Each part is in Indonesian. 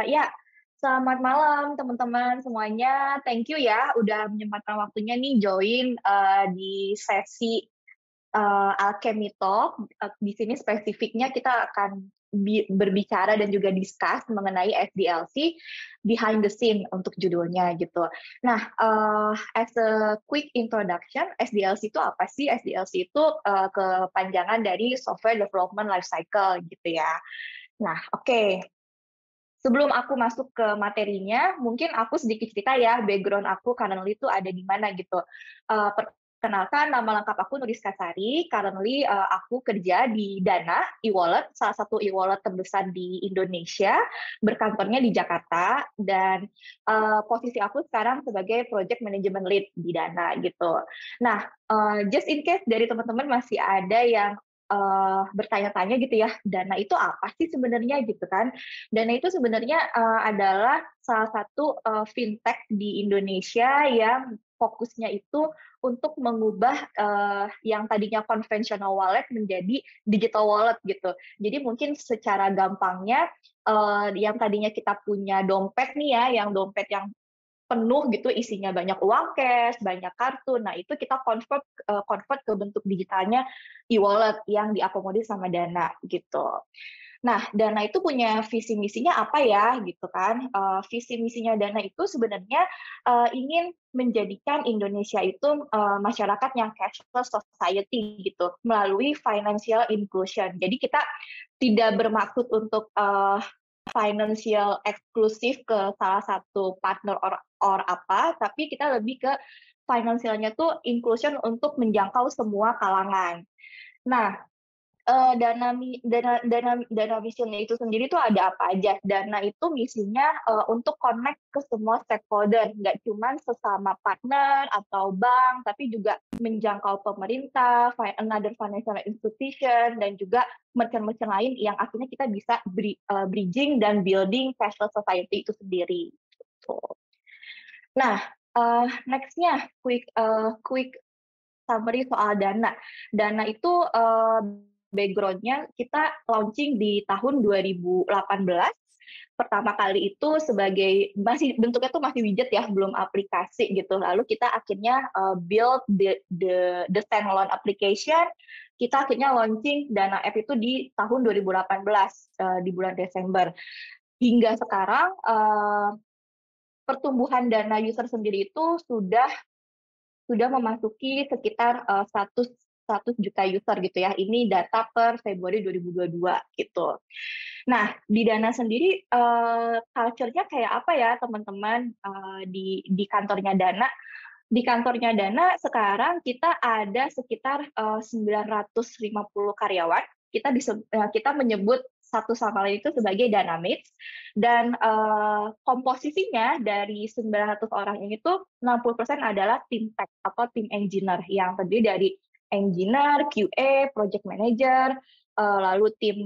Ya, selamat malam teman-teman semuanya. Thank you ya udah menyempatkan waktunya nih join di sesi Alchemy Talk. Di sini spesifiknya kita akan berbicara dan juga discuss mengenai SDLC behind the scene untuk judulnya gitu. Nah, as a quick introduction, SDLC itu apa sih? SDLC itu kepanjangan dari Software Development Lifecycle gitu ya. Nah, oke. Sebelum aku masuk ke materinya, mungkin aku sedikit cerita ya, background aku currently itu ada di mana gitu. Perkenalkan, nama lengkap aku Nuris Kasari, currently aku kerja di Dana, e-wallet, salah satu e-wallet terbesar di Indonesia, berkantornya di Jakarta, dan posisi aku sekarang sebagai Project Management Lead di Dana gitu. Nah, just in case dari teman-teman masih ada yang bertanya-tanya gitu ya, Dana itu apa sih sebenarnya gitu kan? Dana itu sebenarnya adalah salah satu fintech di Indonesia yang fokusnya itu untuk mengubah yang tadinya conventional wallet menjadi digital wallet gitu. Jadi mungkin secara gampangnya yang tadinya kita punya dompet nih ya, yang dompet yang penuh gitu isinya banyak uang cash, banyak kartu. Nah, itu kita convert ke bentuk digitalnya e-wallet yang diakomodir sama Dana gitu. Nah, Dana itu punya visi misinya apa ya gitu kan? Visi misinya Dana itu sebenarnya ingin menjadikan Indonesia itu masyarakat yang cashless society gitu melalui financial inclusion. Jadi kita tidak bermaksud untuk financial eksklusif ke salah satu partner or apa, tapi kita lebih ke financialnya tuh inclusion untuk menjangkau semua kalangan. Nah, dana misinya itu sendiri tuh ada apa aja? Dana itu misinya untuk connect ke semua stakeholder, nggak cuma sesama partner atau bank, tapi juga menjangkau pemerintah, another financial institution, dan juga merchant-merchant lain yang akhirnya kita bisa bridging dan building cashless society itu sendiri. Nah, next-nya quick summary soal Dana. Dana itu background-nya kita launching di tahun 2018. Pertama kali itu sebagai masih bentuknya tuh masih widget ya, belum aplikasi gitu. Lalu kita akhirnya build the standalone application. Kita akhirnya launching Dana App itu di tahun 2018 di bulan Desember. Hingga sekarang pertumbuhan Dana user sendiri itu sudah memasuki sekitar 100 juta user gitu ya. Ini data per Februari 2022 gitu. Nah, di Dana sendiri culture-nya kayak apa ya teman-teman di kantornya Dana? Di kantornya Dana sekarang kita ada sekitar 950 karyawan. Kita menyebut satu sama lain itu sebagai Dynamics, dan komposisinya dari 900 orang ini tuh 60% adalah tim tech atau tim engineer yang terdiri dari engineer, QA, project manager, lalu tim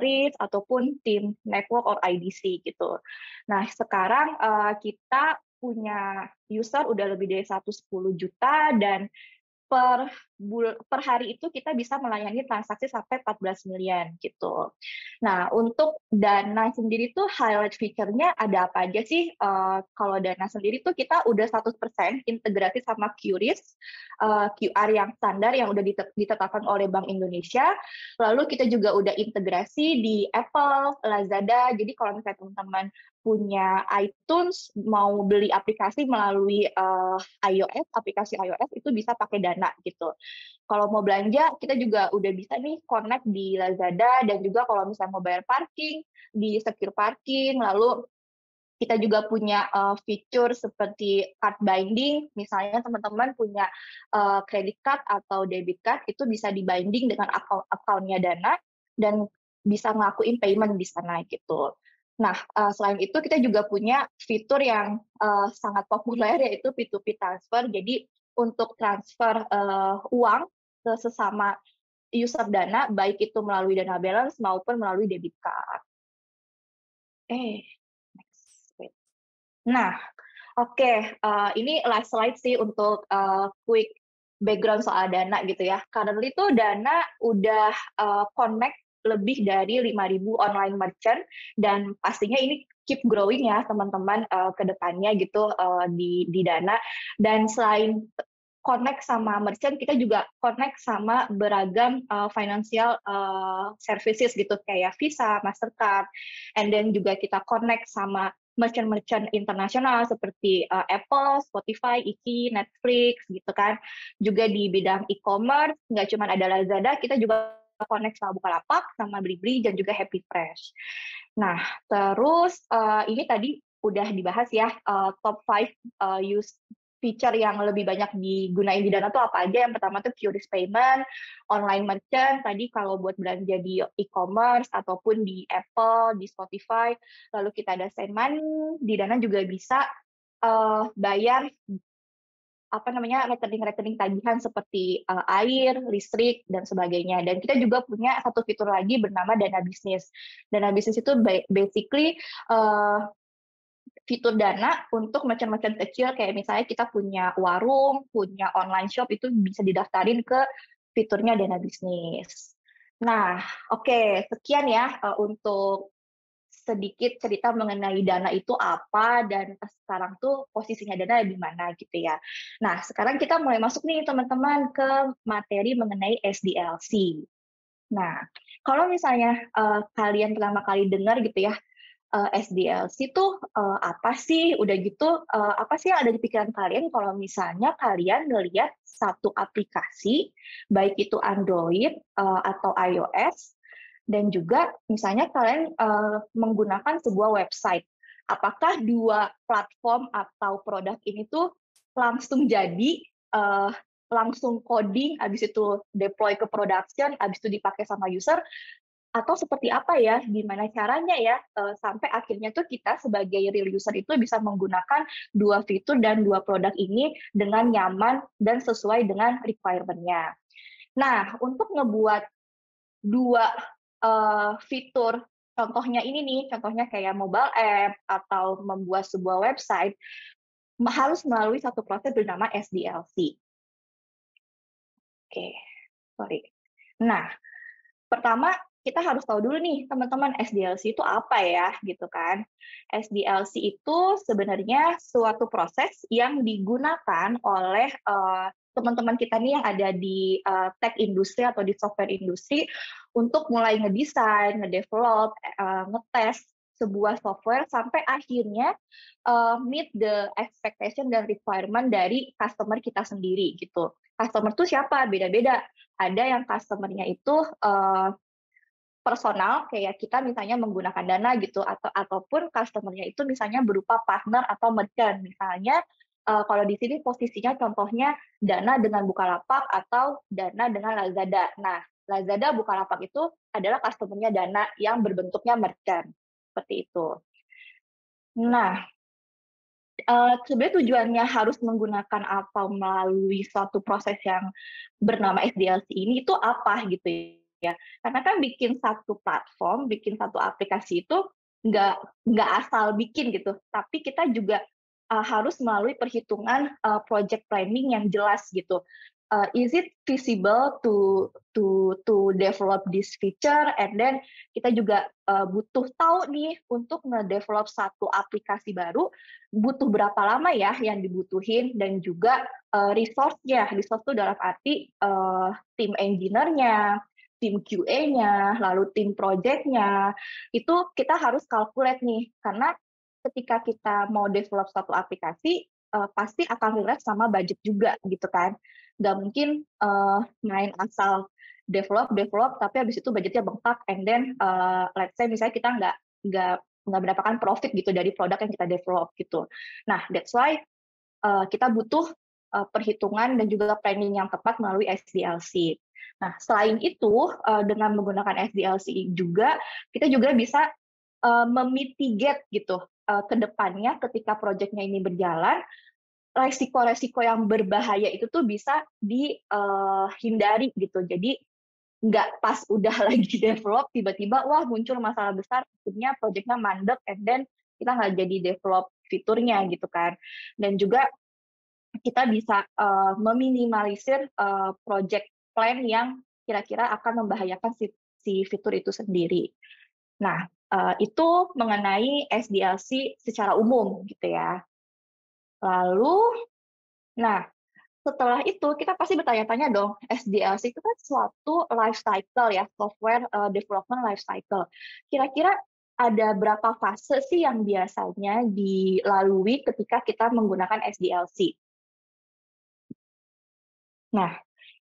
risk ataupun tim network or IDC gitu. Nah, sekarang kita punya user udah lebih dari 110 juta, dan per hari itu kita bisa melayani transaksi sampai 14 miliar gitu. Nah, untuk Dana sendiri tuh highlight feature-nya ada apa aja sih? Kalau Dana sendiri tuh kita udah 100% integrasi sama QRIS, QR yang standar yang udah ditetapkan oleh Bank Indonesia. Lalu kita juga udah integrasi di Apple, Lazada. Jadi kalau misalnya teman-teman punya iTunes, mau beli aplikasi melalui iOS, aplikasi iOS itu bisa pakai Dana gitu. Kalau mau belanja, kita juga udah bisa nih connect di Lazada, dan juga kalau misalnya mau bayar parking, di Secure Parking, lalu kita juga punya fitur seperti card binding, misalnya teman-teman punya credit card atau debit card, itu bisa di-binding dengan account-nya Dana, dan bisa ngelakuin payment di sana gitu. Nah, selain itu kita juga punya fitur yang sangat populer, yaitu P2P transfer. Jadi untuk transfer uang ke sesama user Dana, baik itu melalui Dana Balance maupun melalui debit card. Next. Wait. Nah, oke, ini last slide sih untuk quick background soal Dana gitu ya. Currently tuh Dana udah connect lebih dari 5.000 online merchant, dan pastinya ini keep growing ya teman-teman ke depannya gitu di Dana. Dan selain connect sama merchant, kita juga connect sama beragam financial services gitu kayak Visa, Mastercard, and then juga kita connect sama merchant-merchant internasional seperti Apple, Spotify, Iki, Netflix gitu kan. Juga di bidang e-commerce, nggak cuma ada Lazada, kita juga connect sama Bukalapak, sama Blibli, dan juga Happy Fresh. Nah, terus ini tadi udah dibahas ya, top 5 use feature yang lebih banyak digunain di Dana tuh apa aja. Yang pertama tuh QRIS Payment, online merchant, tadi kalau buat belanja di e-commerce, ataupun di Apple, di Spotify, lalu kita ada Send Money, di Dana juga bisa bayar rekening-rekening tagihan seperti air, listrik, dan sebagainya. Dan kita juga punya satu fitur lagi bernama Dana Bisnis. Dana Bisnis itu basically fitur Dana untuk merchant-merchant kecil, kayak misalnya kita punya warung, punya online shop, itu bisa didaftarin ke fiturnya Dana Bisnis. Nah, oke, sekian ya untuk sedikit cerita mengenai Dana itu apa, dan sekarang tuh posisinya Dana di mana gitu ya. Nah, sekarang kita mulai masuk nih teman-teman ke materi mengenai SDLC. Nah, kalau misalnya kalian pertama kali dengar gitu ya, SDLC itu apa sih? Udah gitu, apa sih yang ada di pikiran kalian kalau misalnya kalian ngelihat satu aplikasi, baik itu Android atau iOS, dan juga misalnya kalian menggunakan sebuah website. Apakah dua platform atau produk ini tuh langsung jadi, langsung coding, habis itu deploy ke production, habis itu dipakai sama user, atau seperti apa ya, gimana caranya ya, sampai akhirnya tuh kita sebagai real user itu bisa menggunakan dua fitur dan dua produk ini dengan nyaman dan sesuai dengan requirement-nya. Nah, untuk ngebuat dua fitur, contohnya ini nih, contohnya kayak mobile app atau membuat sebuah website, harus melalui satu proses bernama SDLC. Oke, sorry. Nah, pertama kita harus tahu dulu nih teman-teman, SDLC itu apa ya gitu kan. SDLC itu sebenarnya suatu proses yang digunakan oleh teman-teman kita nih yang ada di tech industri atau di software industri untuk mulai ngedesain, ngedevelop, ngetes sebuah software sampai akhirnya meet the expectation dan requirement dari customer kita sendiri gitu. Customer tuh siapa? Beda-beda. Ada yang customer-nya itu personal, kayak kita misalnya menggunakan Dana gitu, ataupun customer-nya itu misalnya berupa partner atau merchant. Misalnya kalau di sini posisinya contohnya Dana dengan Bukalapak atau Dana dengan Lazada. Nah, Lazada, Bukalapak itu adalah customer-nya Dana yang berbentuknya merchant. Seperti itu. Nah, sebenarnya tujuannya harus menggunakan atau melalui suatu proses yang bernama SDLC ini itu apa gitu ya. Karena kan bikin satu platform, bikin satu aplikasi itu nggak nggak asal bikin gitu, tapi kita juga harus melalui perhitungan project planning yang jelas gitu. Is it feasible to develop this feature, and then kita juga butuh tahu nih untuk nge-develop satu aplikasi baru, butuh berapa lama ya yang dibutuhin, dan juga resource-nya. Resource itu dalam arti tim engineer-nya, tim QA-nya, lalu tim project-nya, itu kita harus calculate nih, karena ketika kita mau develop satu aplikasi, pasti akan relate sama budget juga gitu kan. Nggak mungkin main asal develop, tapi habis itu budgetnya bengkak, and then let's say misalnya kita nggak mendapatkan profit gitu dari produk yang kita develop gitu. Nah, that's why kita butuh perhitungan dan juga planning yang tepat melalui SDLC. Nah, selain itu, dengan menggunakan SDLC juga, kita juga bisa memitigate gitu ke depannya ketika proyeknya ini berjalan, resiko-resiko yang berbahaya itu tuh bisa dihindari gitu. Jadi nggak pas udah lagi develop, tiba-tiba wah muncul masalah besar, akhirnya proyeknya mandek, and then kita nggak jadi develop fiturnya gitu kan. Dan juga kita bisa meminimalisir project plan yang kira-kira akan membahayakan si fitur itu sendiri. Nah, itu mengenai SDLC secara umum gitu ya. Lalu, nah setelah itu kita pasti bertanya-tanya dong, SDLC itu kan suatu life cycle ya, software development life cycle. Kira-kira ada berapa fase sih yang biasanya dilalui ketika kita menggunakan SDLC? Nah,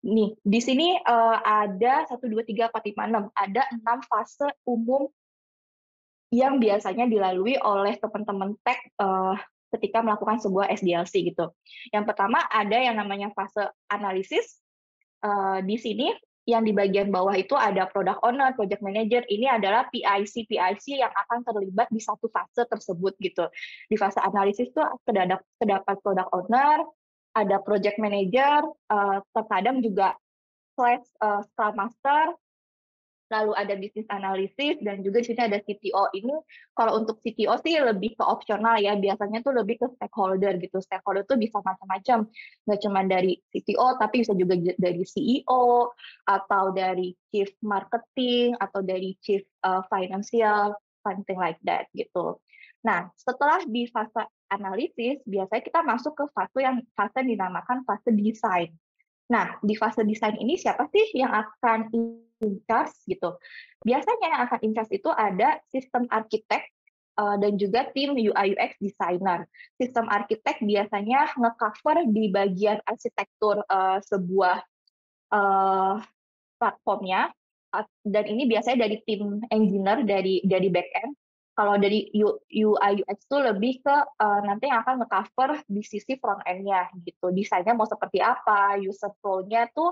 nih di sini ada 1, 2, 3, 4, 5, 6. Ada 6 fase umum yang biasanya dilalui oleh teman-teman tech ketika melakukan sebuah SDLC gitu. Yang pertama ada yang namanya fase analisis. Di sini yang di bagian bawah itu ada product owner, project manager. Ini adalah PIC yang akan terlibat di satu fase tersebut gitu. Di fase analisis itu terdapat product owner, ada project manager, terkadang juga Scrum Master, lalu ada bisnis analisis, dan juga di sini ada CTO. Ini kalau untuk CTO sih lebih ke opsional ya, biasanya tuh lebih ke stakeholder gitu. Stakeholder tuh bisa macam-macam, nggak cuma dari CTO, tapi bisa juga dari CEO, atau dari chief marketing, atau dari chief financial, something like that gitu. Nah, setelah di fase analisis, biasanya kita masuk ke fase yang dinamakan fase desain. Nah, di fase desain ini siapa sih yang akan in charge gitu? Biasanya yang akan in charge itu ada sistem arsitek dan juga tim UI UX designer. Sistem arsitek biasanya nge-cover di bagian arsitektur sebuah platformnya, dan ini biasanya dari tim engineer dari back-end. Kalau dari UI UX itu lebih ke nanti yang akan nge-cover di sisi front end-nya gitu. Desainnya mau seperti apa, user flow-nya tuh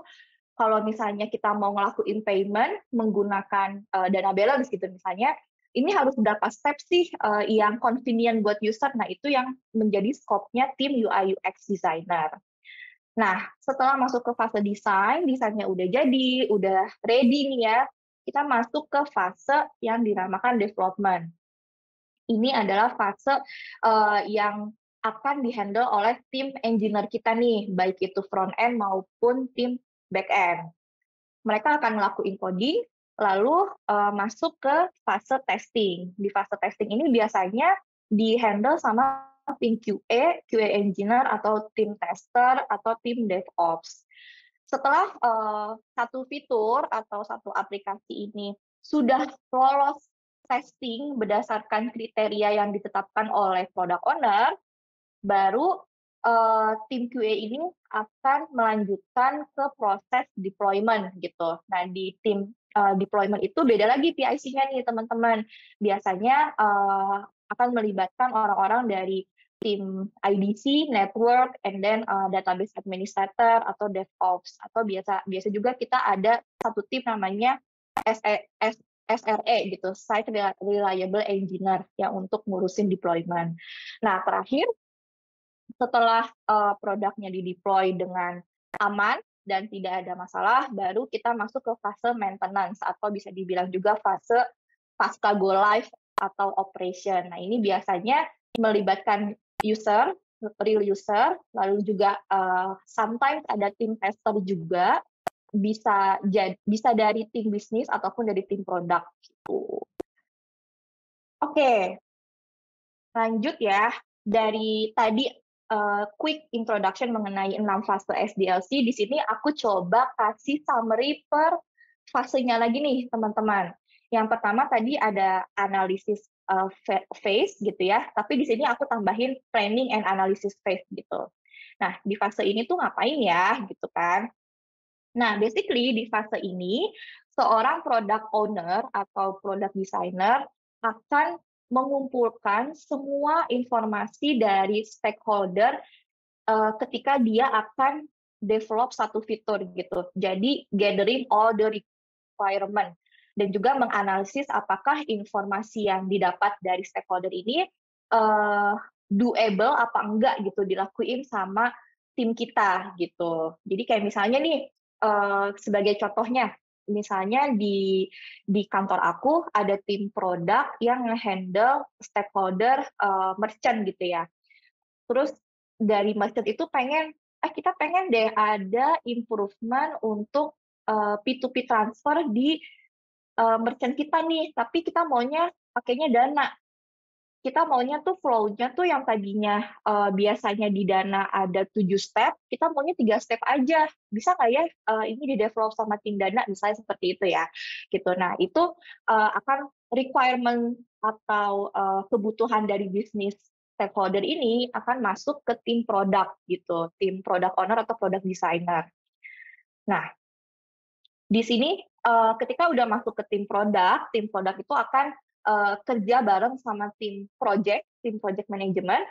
kalau misalnya kita mau ngelakuin payment menggunakan dana balance gitu misalnya, ini harus berapa step sih yang convenient buat user. Nah, itu yang menjadi scope-nya tim UI UX designer. Nah, setelah masuk ke fase desainnya udah jadi, udah ready nih ya, kita masuk ke fase yang dinamakan development. Ini adalah fase yang akan dihandle oleh tim engineer kita nih, baik itu front end maupun tim back end. Mereka akan ngelakuin coding, lalu masuk ke fase testing. Di fase testing ini biasanya di-handle sama tim QA engineer, atau tim tester, atau tim DevOps. Setelah satu fitur atau satu aplikasi ini sudah lolos testing berdasarkan kriteria yang ditetapkan oleh product owner, baru tim QA ini akan melanjutkan ke proses deployment gitu. Nah, di tim deployment itu beda lagi PIC-nya nih teman-teman. Biasanya akan melibatkan orang-orang dari tim IDC, network, and then database administrator atau DevOps. Atau biasa juga kita ada satu tim namanya SRE gitu, Site Reliable Engineer, yang untuk ngurusin deployment. Nah, terakhir setelah produknya di-deploy dengan aman dan tidak ada masalah, baru kita masuk ke fase maintenance, atau bisa dibilang juga fase pasca go live atau operation. Nah, ini biasanya melibatkan user, real user, lalu juga sometimes ada tim tester juga, bisa dari tim bisnis ataupun dari tim produk gitu. Oke, lanjut ya. Dari tadi quick introduction mengenai 6 fase SDLC, di sini aku coba kasih summary per fasenya lagi nih, teman-teman. Yang pertama tadi ada analisis phase gitu ya, tapi di sini aku tambahin planning and analysis phase gitu. Nah, di fase ini tuh ngapain ya gitu kan. Nah, basically di fase ini seorang product owner atau product designer akan mengumpulkan semua informasi dari stakeholder ketika dia akan develop satu fitur gitu. Jadi gathering all the requirement dan juga menganalisis apakah informasi yang didapat dari stakeholder ini doable apa enggak gitu dilakuin sama tim kita gitu. Jadi kayak misalnya nih sebagai contohnya, misalnya di kantor aku ada tim produk yang nge-handle stakeholder merchant gitu ya. Terus dari merchant itu kita pengen deh ada improvement untuk P2P transfer di merchant kita nih, tapi kita maunya pakainya Dana. Kita maunya tuh flow-nya tuh yang tadinya biasanya di Dana ada 7 step, kita maunya 3 step aja. Bisa nggak ya ini di-develop sama tim Dana, misalnya seperti itu ya. Gitu. Nah, itu akan requirement atau kebutuhan dari bisnis stakeholder ini akan masuk ke tim product gitu, tim product owner atau product designer. Nah, di sini ketika udah masuk ke tim product itu akan kerja bareng sama tim project management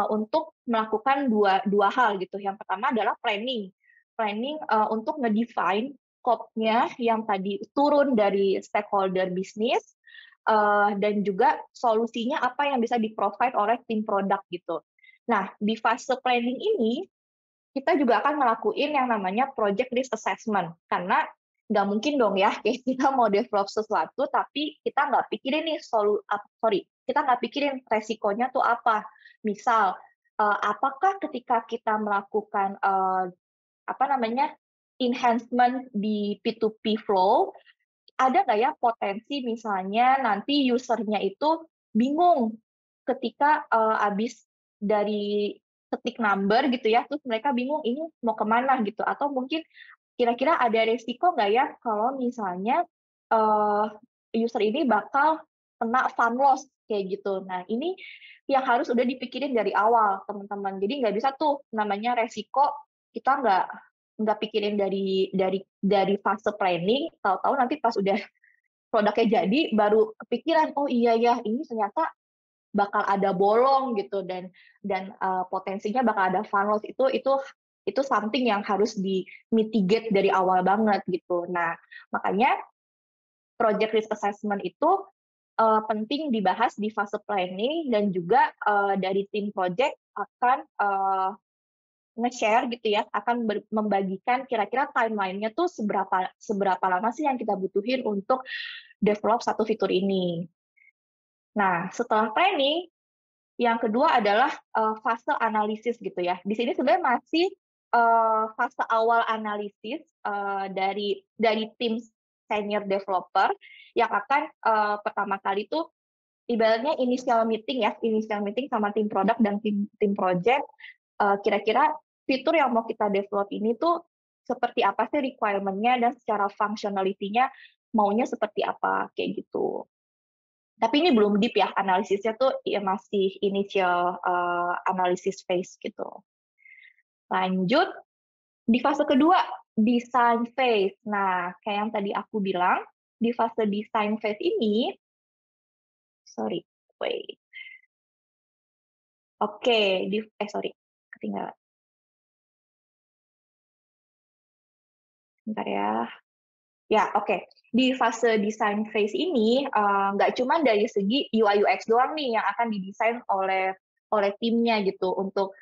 untuk melakukan dua hal gitu. Yang pertama adalah planning untuk ngedefine scope-nya yang tadi turun dari stakeholder bisnis dan juga solusinya apa yang bisa di-provide oleh tim product gitu. Nah, di fase planning ini kita juga akan ngelakuin yang namanya project risk assessment, karena nggak mungkin dong ya, kayak kita mau develop sesuatu, tapi kita nggak pikirin nih kita nggak pikirin resikonya tuh apa. Misal, apakah ketika kita melakukan enhancement di P2P flow, ada nggak ya potensi misalnya nanti usernya itu bingung ketika habis dari ketik number gitu ya, terus mereka bingung ini mau kemana gitu, atau mungkin kira-kira ada resiko nggak ya kalau misalnya user ini bakal kena fund loss kayak gitu. Nah, ini yang harus udah dipikirin dari awal, teman-teman. Jadi nggak bisa tuh namanya resiko kita nggak pikirin dari fase planning, tahu-tahu nanti pas udah produknya jadi baru kepikiran, oh iya ya ini ternyata bakal ada bolong gitu dan potensinya bakal ada fund loss. Itu something yang harus di mitigate dari awal banget gitu. Nah, makanya project risk assessment itu penting dibahas di fase planning, dan juga dari tim project akan nge-share gitu ya, akan membagikan kira-kira timeline-nya tuh seberapa lama sih yang kita butuhin untuk develop satu fitur ini. Nah, setelah planning, yang kedua adalah fase analisis gitu ya. Di sini sebenarnya masih fase awal analisis dari tim senior developer yang akan pertama kali tuh ibaratnya initial meeting sama tim product dan tim project. Kira-kira fitur yang mau kita develop ini tuh seperti apa sih requirement-nya, dan secara functionality-nya maunya seperti apa kayak gitu. Tapi ini belum deep ya, analisisnya tuh ya masih initial analysis phase gitu. Lanjut, di fase kedua, design phase. Nah, kayak yang tadi aku bilang, di fase design phase ini, wait. Oke, ketinggalan. Bentar ya. Ya, oke. Di fase design phase ini, nggak cuma dari segi UI UX doang nih yang akan didesain oleh timnya gitu, untuk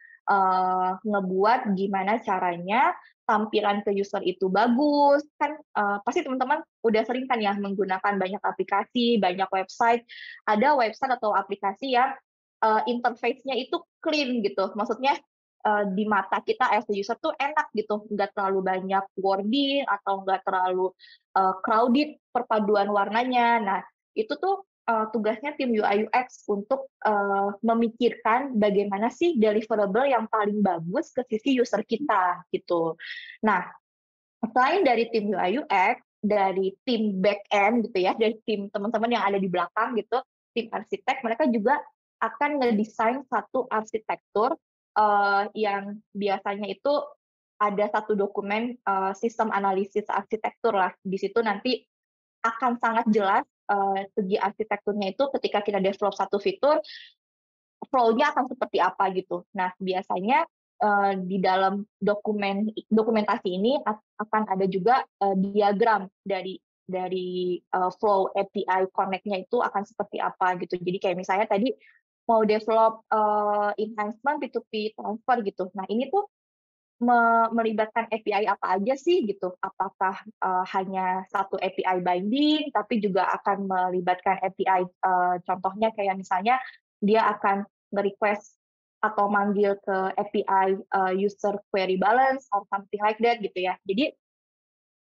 ngebuat gimana caranya tampilan ke user itu bagus. Kan pasti teman-teman udah sering kan ya menggunakan banyak aplikasi, banyak website. Ada website atau aplikasi yang interface-nya itu clean gitu. Maksudnya di mata kita as a user tuh enak gitu, nggak terlalu banyak wording atau nggak terlalu crowded perpaduan warnanya. Nah, itu tuh tugasnya tim UI UX untuk memikirkan bagaimana sih deliverable yang paling bagus ke sisi user kita gitu. Nah, selain dari tim UI UX, dari tim back end gitu ya, dari tim teman-teman yang ada di belakang gitu, tim arsitek, mereka juga akan ngedesain satu arsitektur yang biasanya itu ada satu dokumen sistem analisis arsitektur lah. Di situ nanti akan sangat jelas segi arsitekturnya itu ketika kita develop satu fitur, flow-nya akan seperti apa gitu. Nah, biasanya di dalam dokumentasi ini akan ada juga diagram dari flow API connect-nya itu akan seperti apa gitu. Jadi kayak misalnya tadi mau develop enhancement P2P transfer gitu. Nah, ini tuh melibatkan API apa aja sih gitu? Apakah hanya satu API binding, tapi juga akan melibatkan API contohnya kayak misalnya dia akan nge-request atau manggil ke API user query balance or something like that gitu ya. Jadi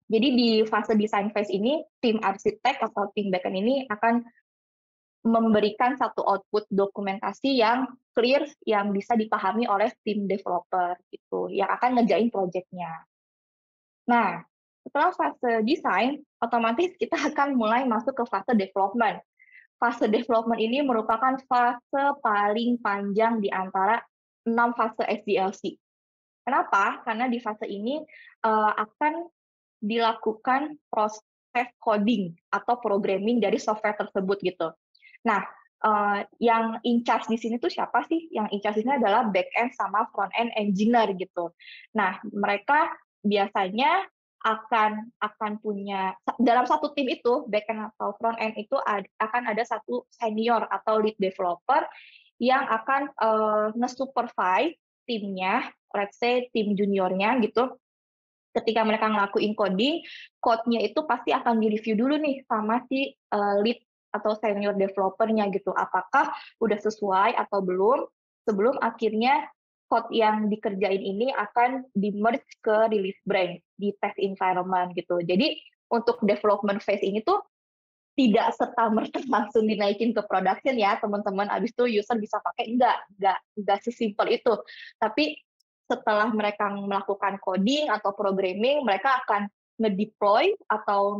Jadi di fase design phase ini, tim arsitek atau tim backend ini akan memberikan satu output dokumentasi yang clear, yang bisa dipahami oleh tim developer gitu, yang akan ngerjain project-nya. Nah, setelah fase desain, otomatis kita akan mulai masuk ke fase development. Fase development ini merupakan fase paling panjang di antara 6 fase SDLC. Kenapa? Karena di fase ini akan dilakukan proses coding atau programming dari software tersebut gitu. Nah, yang in charge di sini tuh siapa sih? Yang in charge di sini adalah back end sama front end engineer gitu. Nah, mereka biasanya akan punya dalam satu tim itu, back end atau front end itu akan ada satu senior atau lead developer yang akan nge-supervise timnya, let's say tim juniornya gitu. Ketika mereka ngelakuin coding, code-nya itu pasti akan di-review dulu nih sama si lead atau senior developer-nya gitu. Apakah udah sesuai atau belum, sebelum akhirnya code yang dikerjain ini akan di-merge ke release branch, di test environment gitu. Jadi untuk development phase ini tuh tidak serta-merta langsung dinaikin ke production ya, teman-teman. Abis itu user bisa pakai, enggak sesimpel itu. Tapi setelah mereka melakukan coding atau programming, mereka akan nge-deploy atau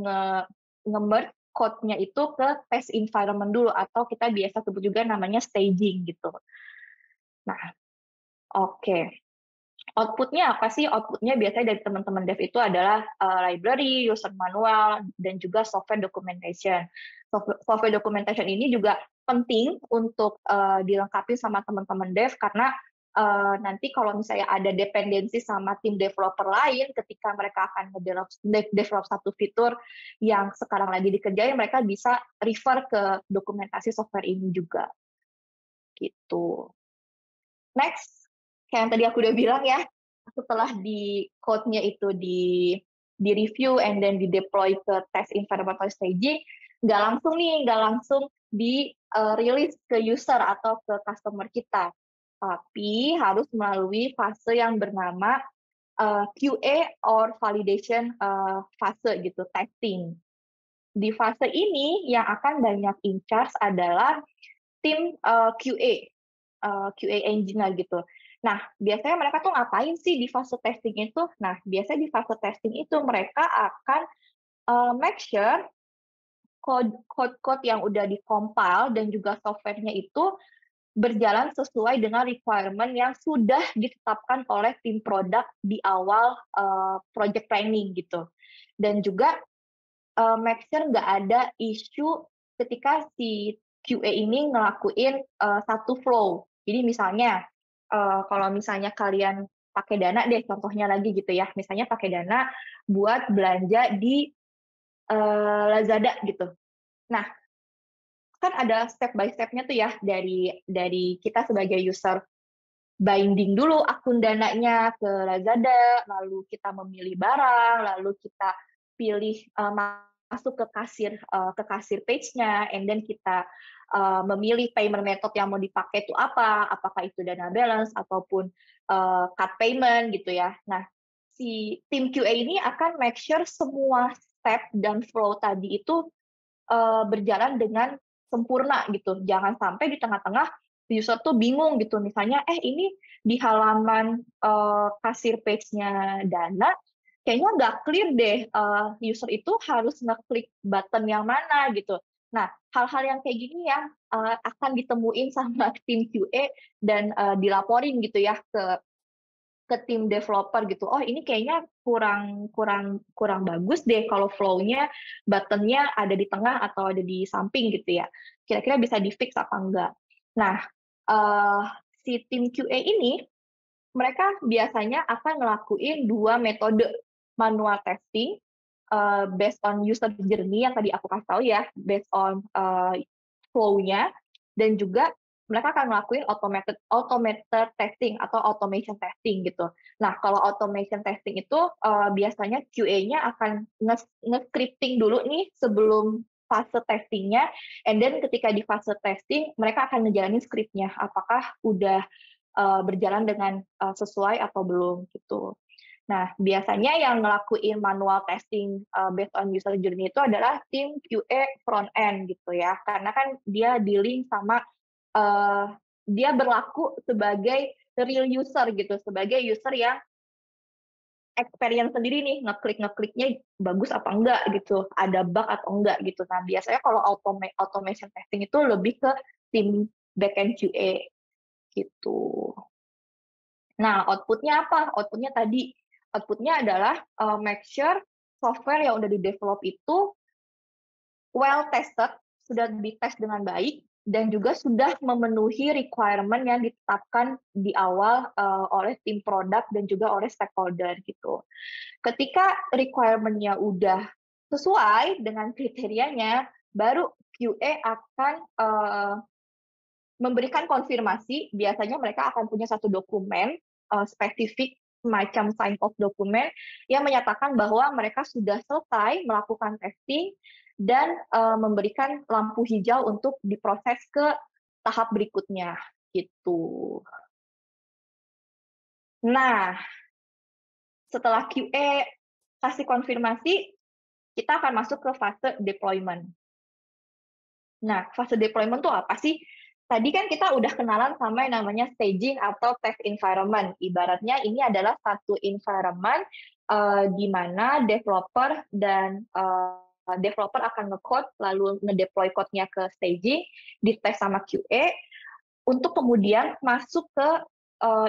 nge-merge code-nya itu ke test environment dulu, atau kita biasa sebut juga namanya staging gitu. Nah, oke. Output-nya apa sih? Output-nya biasanya dari teman-teman dev itu adalah library, user manual, dan juga software documentation. Software documentation ini juga penting untuk dilengkapi sama teman-teman dev, karena nanti kalau misalnya ada dependensi sama tim developer lain, ketika mereka akan develop satu fitur yang sekarang lagi dikerjain, mereka bisa refer ke dokumentasi software ini juga. Gitu. Next, kayak yang tadi aku udah bilang ya, setelah di code-nya itu di review and then di deploy ke test environment staging, nggak langsung di release ke user atau ke customer kita, tapi harus melalui fase yang bernama QA or validation fase gitu, testing. Di fase ini yang akan banyak in charge adalah tim QA engineer gitu. Nah, biasanya mereka tuh ngapain sih di fase testing itu? Nah, biasanya di fase testing itu mereka akan make sure code-code yang udah di-compile dan juga software-nya itu berjalan sesuai dengan requirement yang sudah ditetapkan oleh tim produk di awal project planning gitu. Dan juga make sure nggak ada isu ketika si QA ini ngelakuin satu flow. Jadi misalnya, kalau misalnya kalian pakai Dana deh, contohnya lagi gitu ya, misalnya pakai Dana buat belanja di Lazada gitu. Nah, kan ada step by step-nya tuh ya, dari kita sebagai user binding dulu akun Dananya ke Lazada, lalu kita memilih barang, lalu kita pilih masuk ke kasir page-nya, and then kita memilih payment method yang mau dipakai itu apa, apakah itu Dana Balance ataupun card payment gitu ya. Nah, si tim QA ini akan make sure semua step dan flow tadi itu berjalan dengan sempurna gitu. Jangan sampai di tengah-tengah user tuh bingung gitu. Misalnya, ini di halaman kasir page-nya Dana, kayaknya nggak clear deh user itu harus ngeklik button yang mana gitu. Nah, hal-hal yang kayak gini yang akan ditemuin sama tim QA dan dilaporin gitu ya ke tim developer gitu. Oh, ini kayaknya kurang bagus deh kalau flow-nya button-nya ada di tengah atau ada di samping gitu ya. Kira-kira bisa di-fix apa enggak. Nah, si tim QA ini mereka biasanya akan ngelakuin 2 metode manual testing based on user journey yang tadi aku kasih tahu ya, based on flow-nya, dan juga mereka akan ngelakuin automated testing atau automation testing gitu. Nah, kalau automation testing itu biasanya QA-nya akan nge-scripting dulu nih sebelum fase testingnya, and then ketika di fase testing mereka akan ngejalanin script-nya, apakah udah berjalan dengan sesuai atau belum gitu. Nah, biasanya yang ngelakuin manual testing based on user journey itu adalah tim QA front end gitu ya, karena kan dia dealing sama dia berlaku sebagai real user gitu, sebagai user yang experience sendiri nih, ngekliknya bagus apa enggak gitu, ada bug atau enggak gitu. Nah, biasanya kalau automation testing itu lebih ke tim backend QA gitu. Nah, output-nya apa? Output-nya tadi, output-nya adalah make sure software yang udah di-develop itu well tested, sudah dites dengan baik, dan juga sudah memenuhi requirement yang ditetapkan di awal oleh tim produk dan juga oleh stakeholder gitu. Ketika requirement-nya udah sesuai dengan kriterianya, baru QA akan memberikan konfirmasi. Biasanya mereka akan punya satu dokumen spesifik, semacam sign off dokumen yang menyatakan bahwa mereka sudah selesai melakukan testing dan memberikan lampu hijau untuk diproses ke tahap berikutnya gitu. Nah, setelah QA kasih konfirmasi, kita akan masuk ke fase deployment. Nah, fase deployment itu apa sih? Tadi kan kita udah kenalan sama yang namanya staging atau test environment. Ibaratnya ini adalah satu environment di mana developer dan developer akan nge-code, lalu nge-deploy code-nya ke staging, dites sama QA, untuk kemudian masuk ke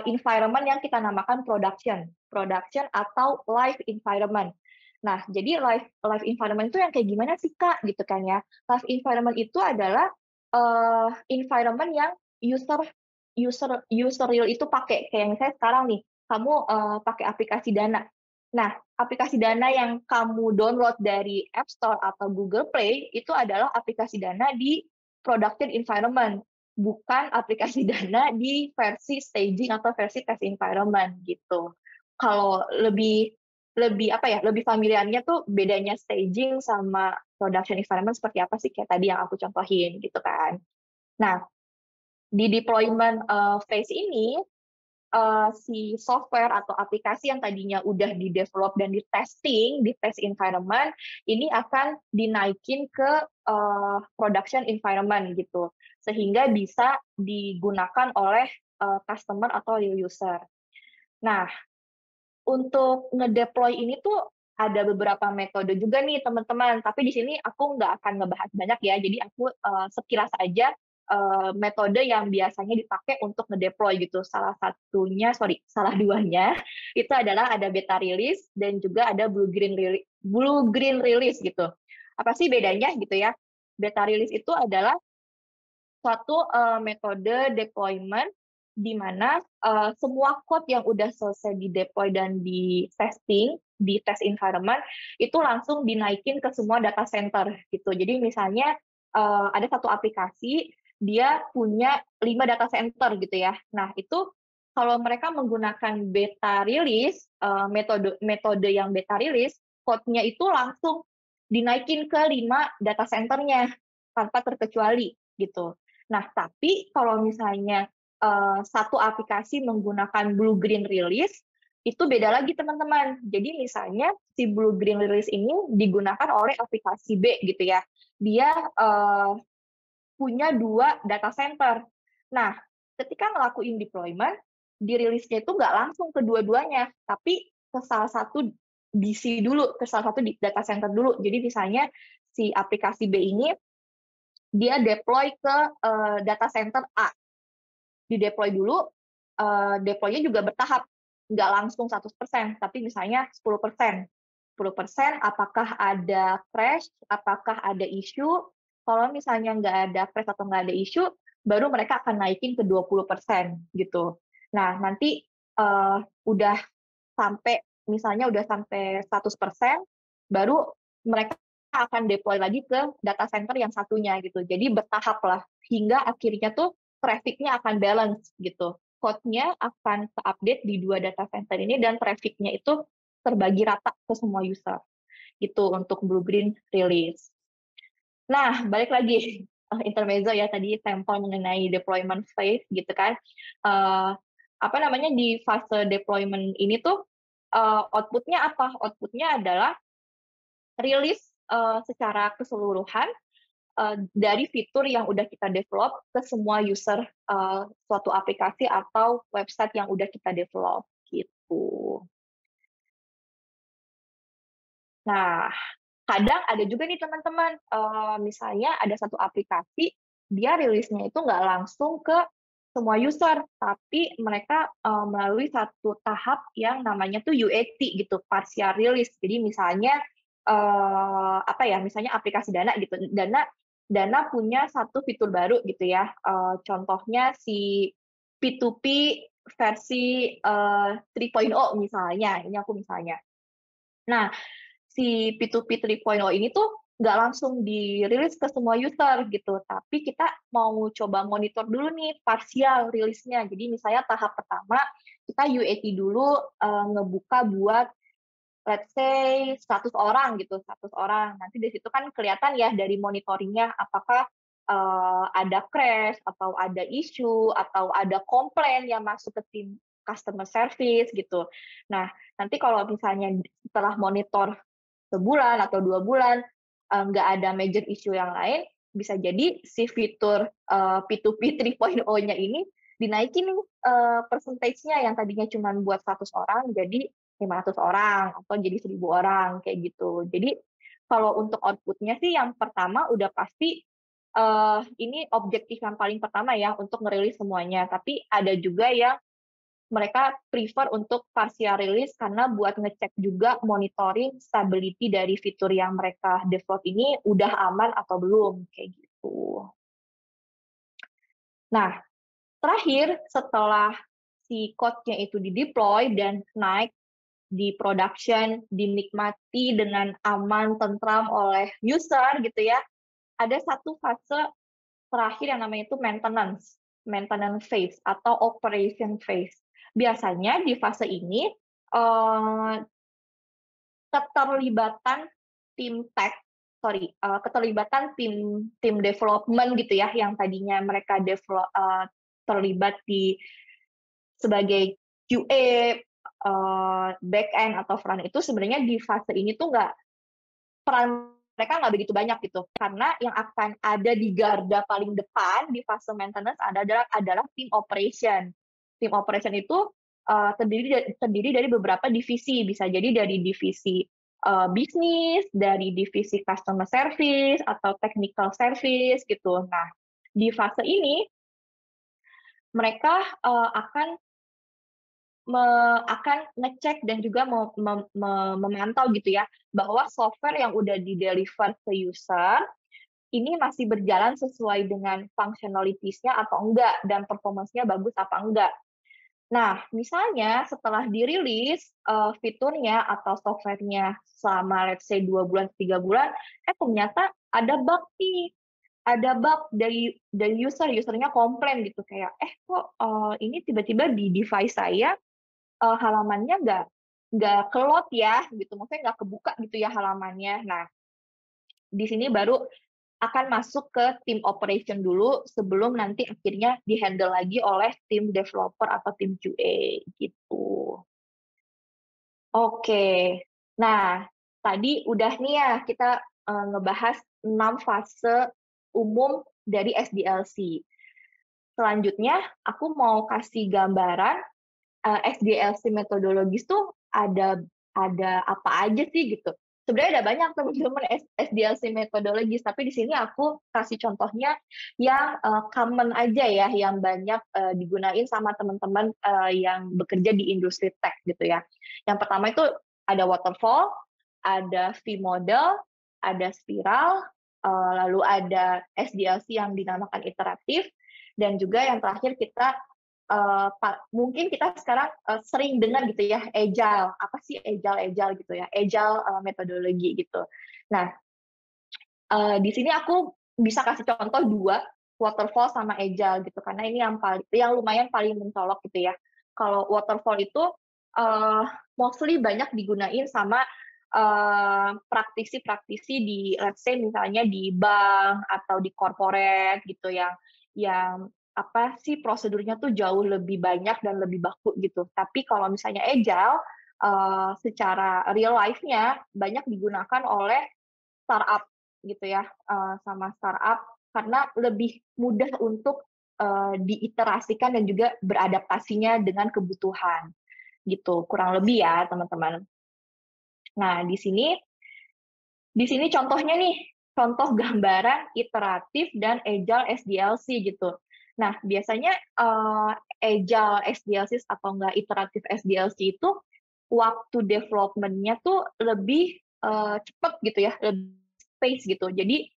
environment yang kita namakan production atau live environment. Nah, jadi live environment itu yang kayak gimana sih Kak, gitu kan ya. Live environment itu adalah environment yang user real itu pakai. Kayak misalnya sekarang nih, kamu pakai aplikasi Dana. Nah, aplikasi Dana yang kamu download dari App Store atau Google Play itu adalah aplikasi Dana di production environment, bukan aplikasi Dana di versi staging atau versi test environment gitu. Kalau lebih lebih familiarnya tuh bedanya staging sama production environment seperti apa sih, kayak tadi yang aku contohin gitu kan. Nah, di deployment phase ini si software atau aplikasi yang tadinya udah di-develop dan di-testing di test environment ini akan dinaikin ke production environment gitu, sehingga bisa digunakan oleh customer atau real user. Nah, untuk ngedeploy ini tuh ada beberapa metode juga nih teman-teman, tapi di sini aku nggak akan ngebahas banyak ya, jadi aku sekilas aja metode yang biasanya dipakai untuk ngedeploy gitu. Salah duanya itu adalah ada beta release dan juga ada blue green release gitu. Apa sih bedanya gitu ya? Beta release itu adalah suatu metode deployment di mana semua code yang udah selesai di-deploy dan di-testing, di test environment, itu langsung dinaikin ke semua data center gitu. Jadi misalnya ada satu aplikasi, dia punya 5 data center gitu ya. Nah, itu kalau mereka menggunakan beta release, metode yang beta release, code-nya itu langsung dinaikin ke 5 data center-nya tanpa terkecuali gitu. Nah, tapi kalau misalnya satu aplikasi menggunakan blue green release, itu beda lagi teman-teman. Jadi misalnya si blue green release ini digunakan oleh aplikasi B gitu ya. Dia punya 2 data center. Nah, ketika ngelakuin deployment, di release-nya itu nggak langsung ke dua-duanya, tapi ke salah satu DC dulu, ke salah satu data center dulu. Jadi misalnya si aplikasi B ini dia deploy ke data center A. Di-deploy dulu, deploy-nya juga bertahap, nggak langsung 100%, tapi misalnya 10%. 10% apakah ada crash, apakah ada issue. Kalau misalnya nggak ada crash atau nggak ada issue, baru mereka akan naikin ke 20% gitu. Nah, nanti udah sampai, misalnya udah sampai 100%, baru mereka akan deploy lagi ke data center yang satunya gitu. Jadi bertahap lah, hingga akhirnya tuh traffic-nya akan balance gitu. Code-nya akan ke-update di 2 data center ini dan traffic-nya itu terbagi rata ke semua user. Gitu untuk blue green release. Nah, balik lagi intermezzo ya tadi sampel mengenai deployment phase gitu kan. Apa namanya, di fase deployment ini tuh output-nya apa? Output-nya adalah rilis secara keseluruhan dari fitur yang udah kita develop ke semua user suatu aplikasi atau website yang udah kita develop gitu. Nah, kadang ada juga nih teman-teman, misalnya ada satu aplikasi, dia rilisnya itu nggak langsung ke semua user, tapi mereka melalui satu tahap yang namanya tuh UAT gitu, partial release. Jadi misalnya apa ya, misalnya aplikasi Dana gitu, Dana punya satu fitur baru gitu ya, contohnya si P2P versi 3.0 misalnya, ini aku misalnya. Nah, si P2P 3.0 ini tuh nggak langsung dirilis ke semua user gitu, tapi kita mau coba monitor dulu nih partial rilisnya. Jadi misalnya tahap pertama kita UAT dulu ngebuka buat let's say 100 orang gitu, 100 orang. Nanti di situ kan kelihatan ya dari monitoringnya apakah ada crash atau ada isu atau ada komplain yang masuk ke tim customer service gitu. Nah, nanti kalau misalnya setelah monitor sebulan atau 2 bulan nggak ada major issue yang lain, bisa jadi si fitur P2P 3.0-nya ini dinaikin nih percentage-nya yang tadinya cuma buat 100 orang jadi 500 orang atau jadi 1.000 orang kayak gitu. Jadi kalau untuk output-nya sih yang pertama udah pasti ini objektif yang paling pertama ya untuk ngerilis semuanya. Tapi ada juga yang mereka prefer untuk partial release karena buat ngecek juga monitoring stability dari fitur yang mereka develop ini udah aman atau belum kayak gitu. Nah, terakhir setelah si code-nya itu di-deploy dan naik di production, dinikmati dengan aman, tentram oleh user gitu ya, ada satu fase terakhir yang namanya itu maintenance phase atau operation phase. Biasanya di fase ini keterlibatan tim tech, keterlibatan tim development gitu ya, yang tadinya mereka terlibat di sebagai QA, back end atau front itu sebenarnya di fase ini tuh peran mereka nggak begitu banyak gitu, karena yang akan ada di garda paling depan di fase maintenance adalah tim operation. Tim operation itu terdiri dari beberapa divisi, bisa jadi dari divisi bisnis, dari divisi customer service atau technical service gitu. Nah, di fase ini mereka akan ngecek dan juga memantau gitu ya, bahwa software yang udah di-deliver ke user, ini masih berjalan sesuai dengan functionalities-nya atau enggak, dan performance-nya bagus apa enggak. Nah, misalnya setelah dirilis fiturnya atau software-nya selama let's say 2 bulan, 3 bulan, ternyata ada bug nih, ada bug dari usernya komplain gitu, kayak, kok ini tiba-tiba di device saya halamannya nggak ke-load ya, gitu. Maksudnya nggak kebuka gitu ya halamannya. Nah, di sini baru akan masuk ke tim operation dulu sebelum nanti akhirnya di-handle lagi oleh tim developer atau tim QA gitu. Oke. Nah, tadi udah nih ya kita ngebahas 6 fase umum dari SDLC. Selanjutnya, aku mau kasih gambaran SDLC metodologis tuh ada apa aja sih gitu. Sebenarnya ada banyak teman-teman SDLC metodologis, tapi di sini aku kasih contohnya yang common aja ya, yang banyak digunain sama teman-teman yang bekerja di industri tech gitu ya. Yang pertama itu ada waterfall, ada V-model, ada spiral, lalu ada SDLC yang dinamakan iteratif, dan juga yang terakhir kita mungkin kita sekarang sering dengar gitu ya, agile. Apa sih agile gitu ya? Agile metodologi gitu. Nah, di sini aku bisa kasih contoh 2, waterfall sama agile gitu, karena ini yang lumayan paling mencolok gitu ya. Kalau waterfall itu mostly banyak digunain sama praktisi-praktisi di let's say misalnya di bank atau di corporate gitu, yang apa sih prosedurnya tuh jauh lebih banyak dan lebih baku gitu. Tapi kalau misalnya agile secara real life-nya banyak digunakan oleh startup gitu ya, sama startup karena lebih mudah untuk diiterasikan dan juga beradaptasinya dengan kebutuhan gitu, kurang lebih ya teman-teman. Nah, di sini contohnya nih, contoh gambaran iteratif dan agile SDLC gitu. Nah, biasanya agile SDLC atau enggak iteratif SDLC itu waktu development-nya tuh lebih cepat gitu ya, lebih space gitu. Jadi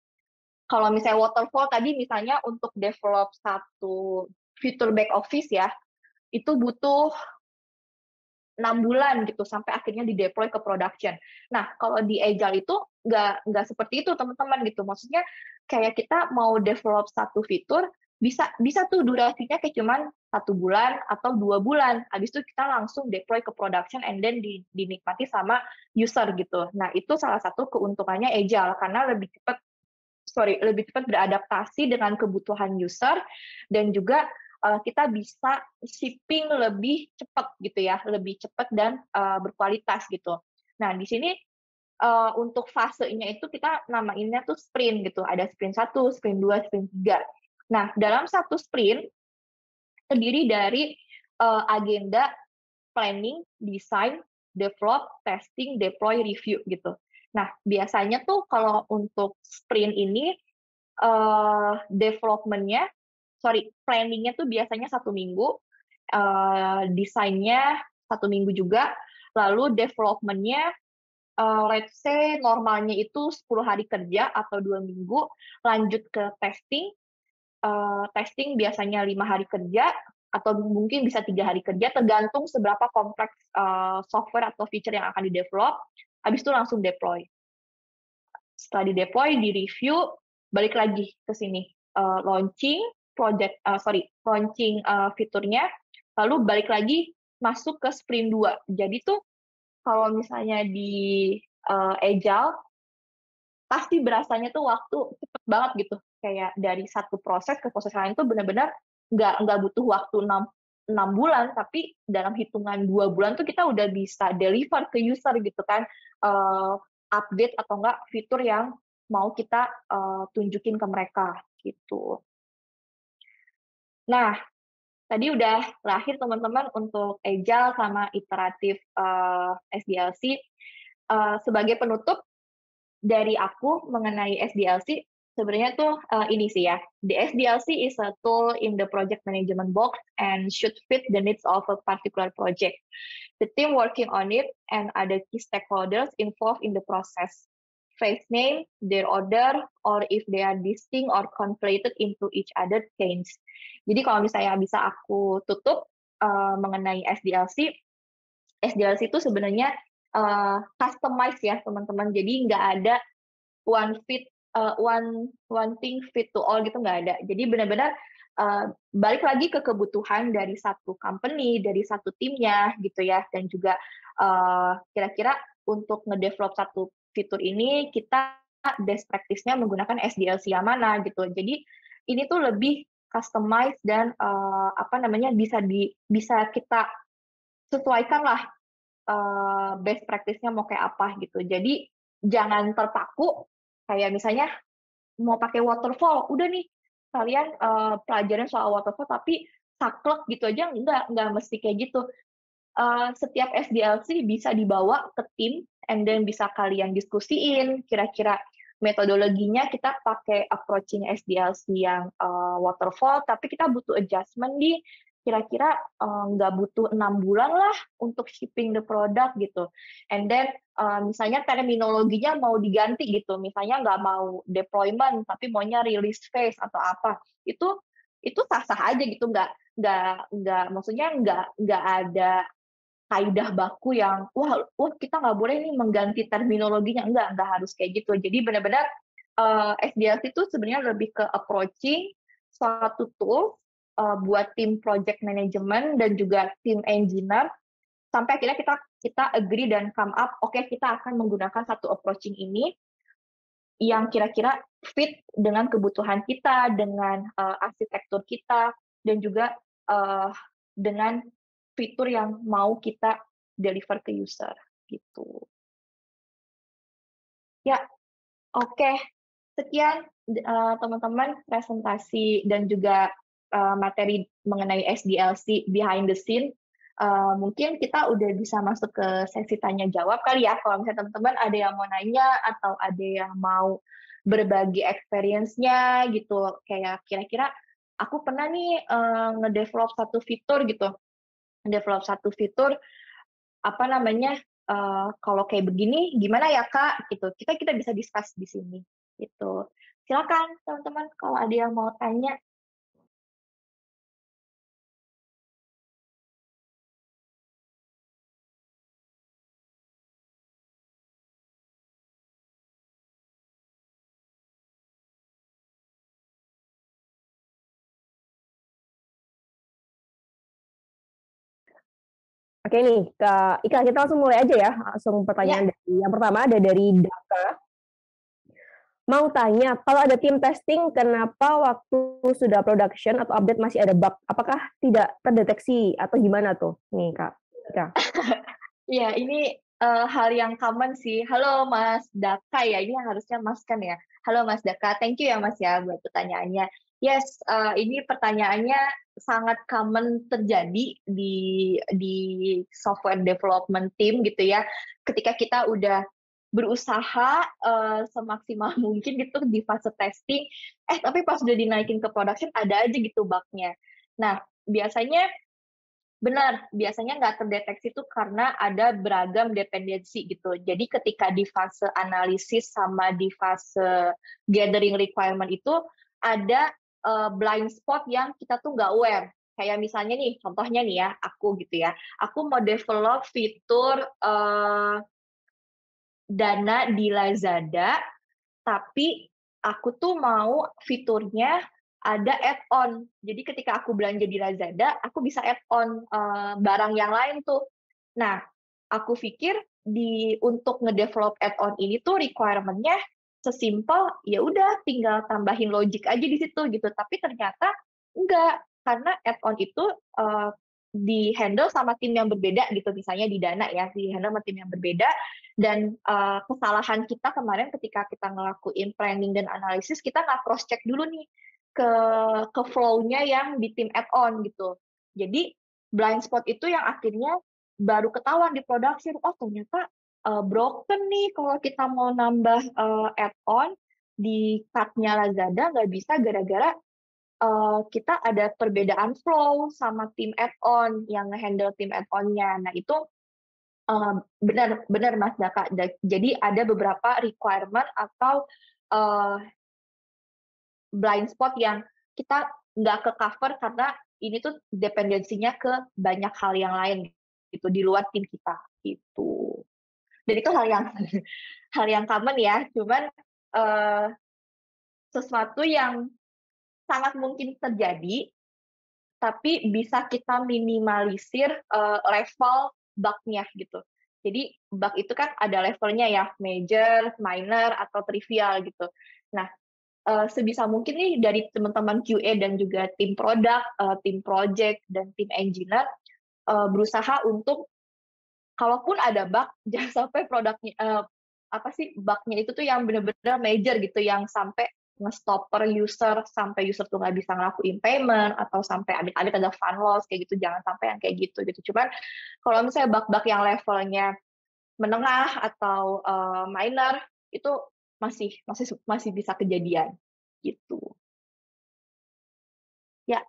kalau misalnya waterfall tadi misalnya untuk develop satu fitur back office ya, itu butuh 6 bulan gitu sampai akhirnya di-deploy ke production. Nah, kalau di Agile itu nggak seperti itu teman-teman gitu. Maksudnya kayak kita mau develop satu fitur bisa bisa tuh durasinya kayak cuman 1 bulan atau 2 bulan. Habis itu kita langsung deploy ke production and then dinikmati sama user gitu. Nah, itu salah satu keuntungannya Agile karena lebih cepat beradaptasi dengan kebutuhan user dan juga kita bisa shipping lebih cepat gitu ya, lebih cepat dan berkualitas gitu. Nah, di sini untuk fasenya itu kita namainnya tuh sprint gitu. Ada sprint 1, sprint 2, sprint 3. Nah, dalam satu sprint terdiri dari agenda planning, design, develop, testing, deploy, review gitu. Nah, biasanya tuh kalau untuk sprint ini development-nya, planning-nya tuh biasanya 1 minggu, desainnya 1 minggu juga, lalu development-nya, let's say normalnya itu 10 hari kerja atau 2 minggu, lanjut ke testing, testing biasanya 5 hari kerja, atau mungkin bisa 3 hari kerja, tergantung seberapa kompleks software atau feature yang akan di-develop, habis itu langsung deploy. Setelah di-deploy, di-review, balik lagi ke sini, launching fiturnya, lalu balik lagi masuk ke sprint 2. Jadi tuh kalau misalnya di Agile, pasti berasanya tuh waktu cepet banget gitu. Kayak dari satu proses ke proses lain tuh benar-benar nggak butuh waktu 6 bulan, tapi dalam hitungan 2 bulan tuh kita udah bisa deliver ke user gitu kan, update atau enggak fitur yang mau kita tunjukin ke mereka gitu. Nah, tadi udah lahir teman-teman untuk Agile sama iteratif SDLC. Sebagai penutup dari aku mengenai SDLC, sebenarnya tuh ini sih ya. The SDLC is a tool in the project management box and should fit the needs of a particular project. The team working on it and other key stakeholders involved in the process. Phase name, their order, or if they are distinct or conflated into each other change. Jadi kalau misalnya bisa aku tutup mengenai SDLC, SDLC itu sebenarnya customize ya teman-teman. Jadi nggak ada one thing fit to all gitu, nggak ada. Jadi benar-benar balik lagi ke kebutuhan dari satu company, dari satu timnya gitu ya, dan juga kira-kira untuk ngedevelop satu fitur ini kita best practice-nya menggunakan SDLC yang mana gitu. Jadi ini tuh lebih customize dan bisa kita sesuaikan lah best practice-nya mau kayak apa gitu. Jadi jangan terpaku kayak misalnya mau pakai waterfall, udah nih kalian pelajaran soal waterfall tapi saklek gitu aja, nggak mesti kayak gitu. Setiap SDLC bisa dibawa ke tim, and then bisa kalian diskusiin, kira-kira metodologinya kita pakai approaching SDLC yang waterfall, tapi kita butuh adjustment di kira-kira nggak butuh 6 bulan lah untuk shipping the product gitu. And then misalnya terminologinya mau diganti gitu, misalnya nggak mau deployment tapi maunya release phase atau apa, itu sah-sah aja gitu, nggak maksudnya nggak ada kaidah baku yang wah kita nggak boleh nih mengganti terminologinya, nggak harus kayak gitu. Jadi benar-benar SDLC itu sebenarnya lebih ke approaching suatu tool buat tim project management dan juga tim engineer sampai akhirnya kita agree dan come up, oke, kita akan menggunakan satu approaching ini yang kira-kira fit dengan kebutuhan kita, dengan arsitektur kita, dan juga dengan fitur yang mau kita deliver ke user gitu. Ya, oke. Sekian teman-teman presentasi dan juga materi mengenai SDLC behind the scene. Mungkin kita udah bisa masuk ke sesi tanya jawab kali ya. Kalau misalnya teman-teman ada yang mau nanya atau ada yang mau berbagi experience-nya gitu, kayak kira-kira aku pernah nih ngedevelop satu fitur gitu, develop satu fitur apa namanya, kalau kayak begini gimana ya Kak, gitu. Kita bisa discuss di sini, gitu. Silakan teman-teman kalau ada yang mau tanya. Oke nih, Kak Ika, kita langsung mulai aja ya. Langsung pertanyaan Ya, yang pertama ada dari Daka. Mau tanya, kalau ada tim testing, kenapa waktu sudah production atau update masih ada bug? Apakah tidak terdeteksi atau gimana tuh? Nih, Kak Ika. iya ini hal yang common sih. Halo Mas Daka ya, ini harusnya Mas kan ya. Halo Mas Daka, thank you ya Mas ya buat pertanyaannya. Yes, ini pertanyaannya sangat common terjadi di software development team gitu ya. Ketika kita udah berusaha semaksimal mungkin gitu di fase testing, tapi pas udah dinaikin ke production ada aja gitu bug-nya. Nah, biasanya benar, biasanya nggak terdeteksi itu karena ada beragam dependensi gitu. Jadi ketika di fase analisis sama di fase gathering requirement itu ada blind spot yang kita tuh nggak aware. Kayak misalnya nih, contohnya nih ya, aku gitu ya, aku mau develop fitur Dana di Lazada, tapi aku tuh mau fiturnya ada add-on. Jadi ketika aku belanja di Lazada, aku bisa add-on barang yang lain tuh. Nah, aku pikir untuk ngedevelop add-on ini tuh requirement-nya sesimpel ya udah tinggal tambahin logic aja di situ gitu. Tapi ternyata enggak, karena add-on itu di handle sama tim yang berbeda gitu. Misalnya di Dana ya, di handle sama tim yang berbeda. Dan kesalahan kita kemarin ketika kita ngelakuin planning dan analisis, kita nggak cross check dulu nih ke flow-nya yang di tim add-on gitu. Jadi blind spot itu yang akhirnya baru ketahuan di production, oh ternyata broken nih kalau kita mau nambah add-on di cart-nya Lazada nggak bisa gara-gara kita ada perbedaan flow sama tim add-on yang nge-handle tim add-on-nya. Nah itu benar benar Mas Daka. Jadi ada beberapa requirement atau blind spot yang kita nggak ke cover karena ini tuh dependensinya ke banyak hal yang lain gitu di luar tim kita gitu. Dan itu hal yang hal yang common ya, cuman sesuatu yang sangat mungkin terjadi, tapi bisa kita minimalisir level bug-nya gitu. Jadi bug itu kan ada levelnya ya, major, minor, atau trivial gitu. Nah, sebisa mungkin nih dari teman-teman QA dan juga tim produk, tim project, dan tim engineer berusaha untuk kalaupun ada bug, jangan sampai produknya bug-nya itu tuh yang benar-benar major gitu, yang sampai nge-stopper user sampai user tuh nggak bisa ngelakuin payment atau sampai amit-amit ada fund loss kayak gitu, jangan sampai yang kayak gitu gitu. Cuman kalau misalnya bug-bug yang levelnya menengah atau minor itu masih bisa kejadian gitu. Ya,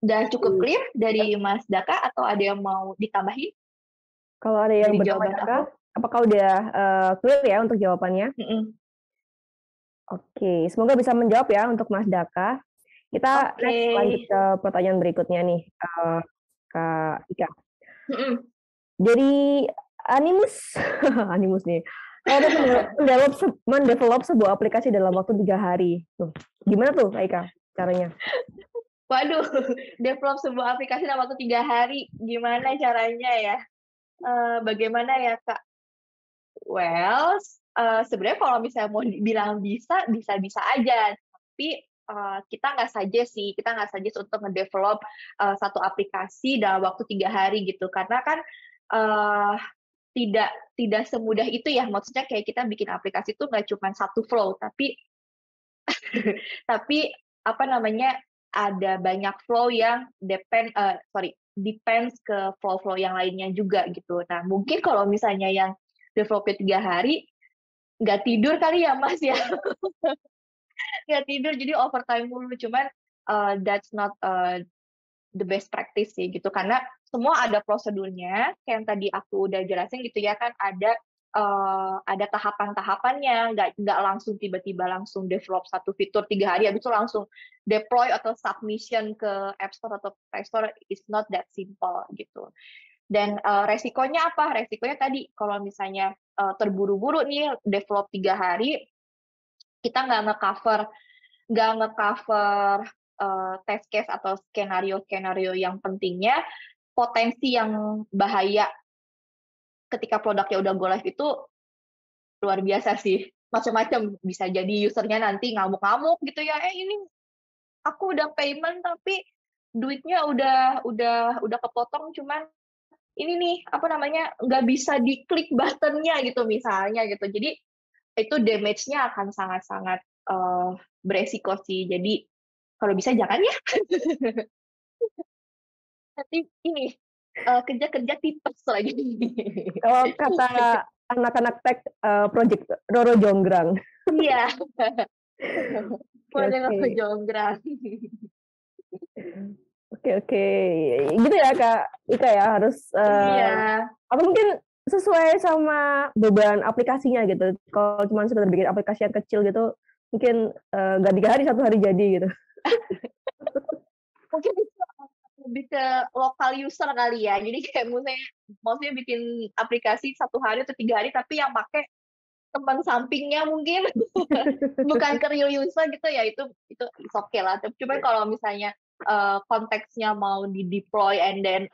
udah cukup clear dari Mas Daka atau ada yang mau ditambahin Kalau ada yang dari bertanya, jawaban aku? apakah udah clear ya untuk jawabannya? Oke, semoga bisa menjawab ya untuk Mas Daka. Kita next lanjut ke pertanyaan berikutnya nih, Kak Ika. Dari Animus, Animus nih, kalau mendevelop sebuah aplikasi dalam waktu 3 hari, tuh, gimana tuh Kak Ika caranya? Waduh, develop sebuah aplikasi dalam waktu 3 hari, gimana caranya ya? Bagaimana ya Kak? Well, sebenarnya kalau misalnya mau dibilang bisa-bisa aja. Tapi kita nggak suggest untuk nge-develop satu aplikasi dalam waktu 3 hari gitu. Karena kan uh, tidak tidak semudah itu ya. Maksudnya kayak kita bikin aplikasi itu nggak cuma satu flow, tapi tapi apa namanya, ada banyak flow yang depends ke flow-flow yang lainnya juga gitu. Nah, mungkin kalau misalnya yang develop-nya 3 hari, nggak tidur kali ya, Mas, ya? Nggak tidur, jadi overtime mulu. Cuman, that's not, the best practice sih gitu, karena semua ada prosedurnya, kayak yang tadi aku udah jelasin gitu ya kan, ada tahapan-tahapannya, nggak langsung tiba-tiba langsung develop satu fitur 3 hari, habis itu langsung deploy atau submission ke App Store atau Play Store, it's not that simple gitu. Dan resikonya apa? Resikonya tadi, kalau misalnya terburu-buru nih develop 3 hari, kita nggak nge-cover test case atau skenario-skenario yang pentingnya, potensi yang bahaya ketika produknya udah go live itu luar biasa sih. Macam-macam, bisa jadi usernya nanti ngamuk-ngamuk gitu ya, ini aku udah payment tapi duitnya udah kepotong, cuman ini nih, apa namanya, nggak bisa diklik button-nya gitu misalnya gitu. Jadi itu damage-nya akan sangat-sangat, beresiko sih. Jadi kalau bisa jangan ya. Nanti ini, kerja-kerja tipes lagi. Kalau kata anak-anak tech, project Roro Jonggrang. Iya. Oke, Model oke. aku jonggrang. Oke, oke. Gitu ya, Kak Ika ya, harus, Iya. apa mungkin sesuai sama beban aplikasinya gitu. Kalau cuma sekedar bikin aplikasi yang kecil gitu, mungkin, nggak 3 hari, 1 hari jadi gitu. Mungkin itu lebih ke lokal user kali ya. Jadi kayak maksudnya bikin aplikasi 1 hari atau 3 hari, tapi yang pakai teman sampingnya mungkin. Bukan ke real user gitu ya, itu it's okay lah. Cuman kalau misalnya konteksnya mau di-deploy and then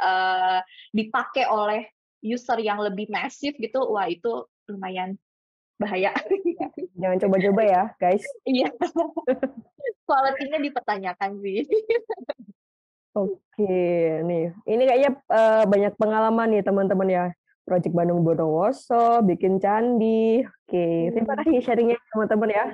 dipakai oleh user yang lebih masif gitu, wah itu lumayan bahaya. Ya, jangan coba-coba ya, guys. Iya, quality-nya dipertanyakan sih. Oke, nih. Ini kayaknya, banyak pengalaman nih teman-teman ya. Project Bandung Bondowoso, bikin candi. Oke, terima Hmm, kasih sharing-nya teman-teman ya.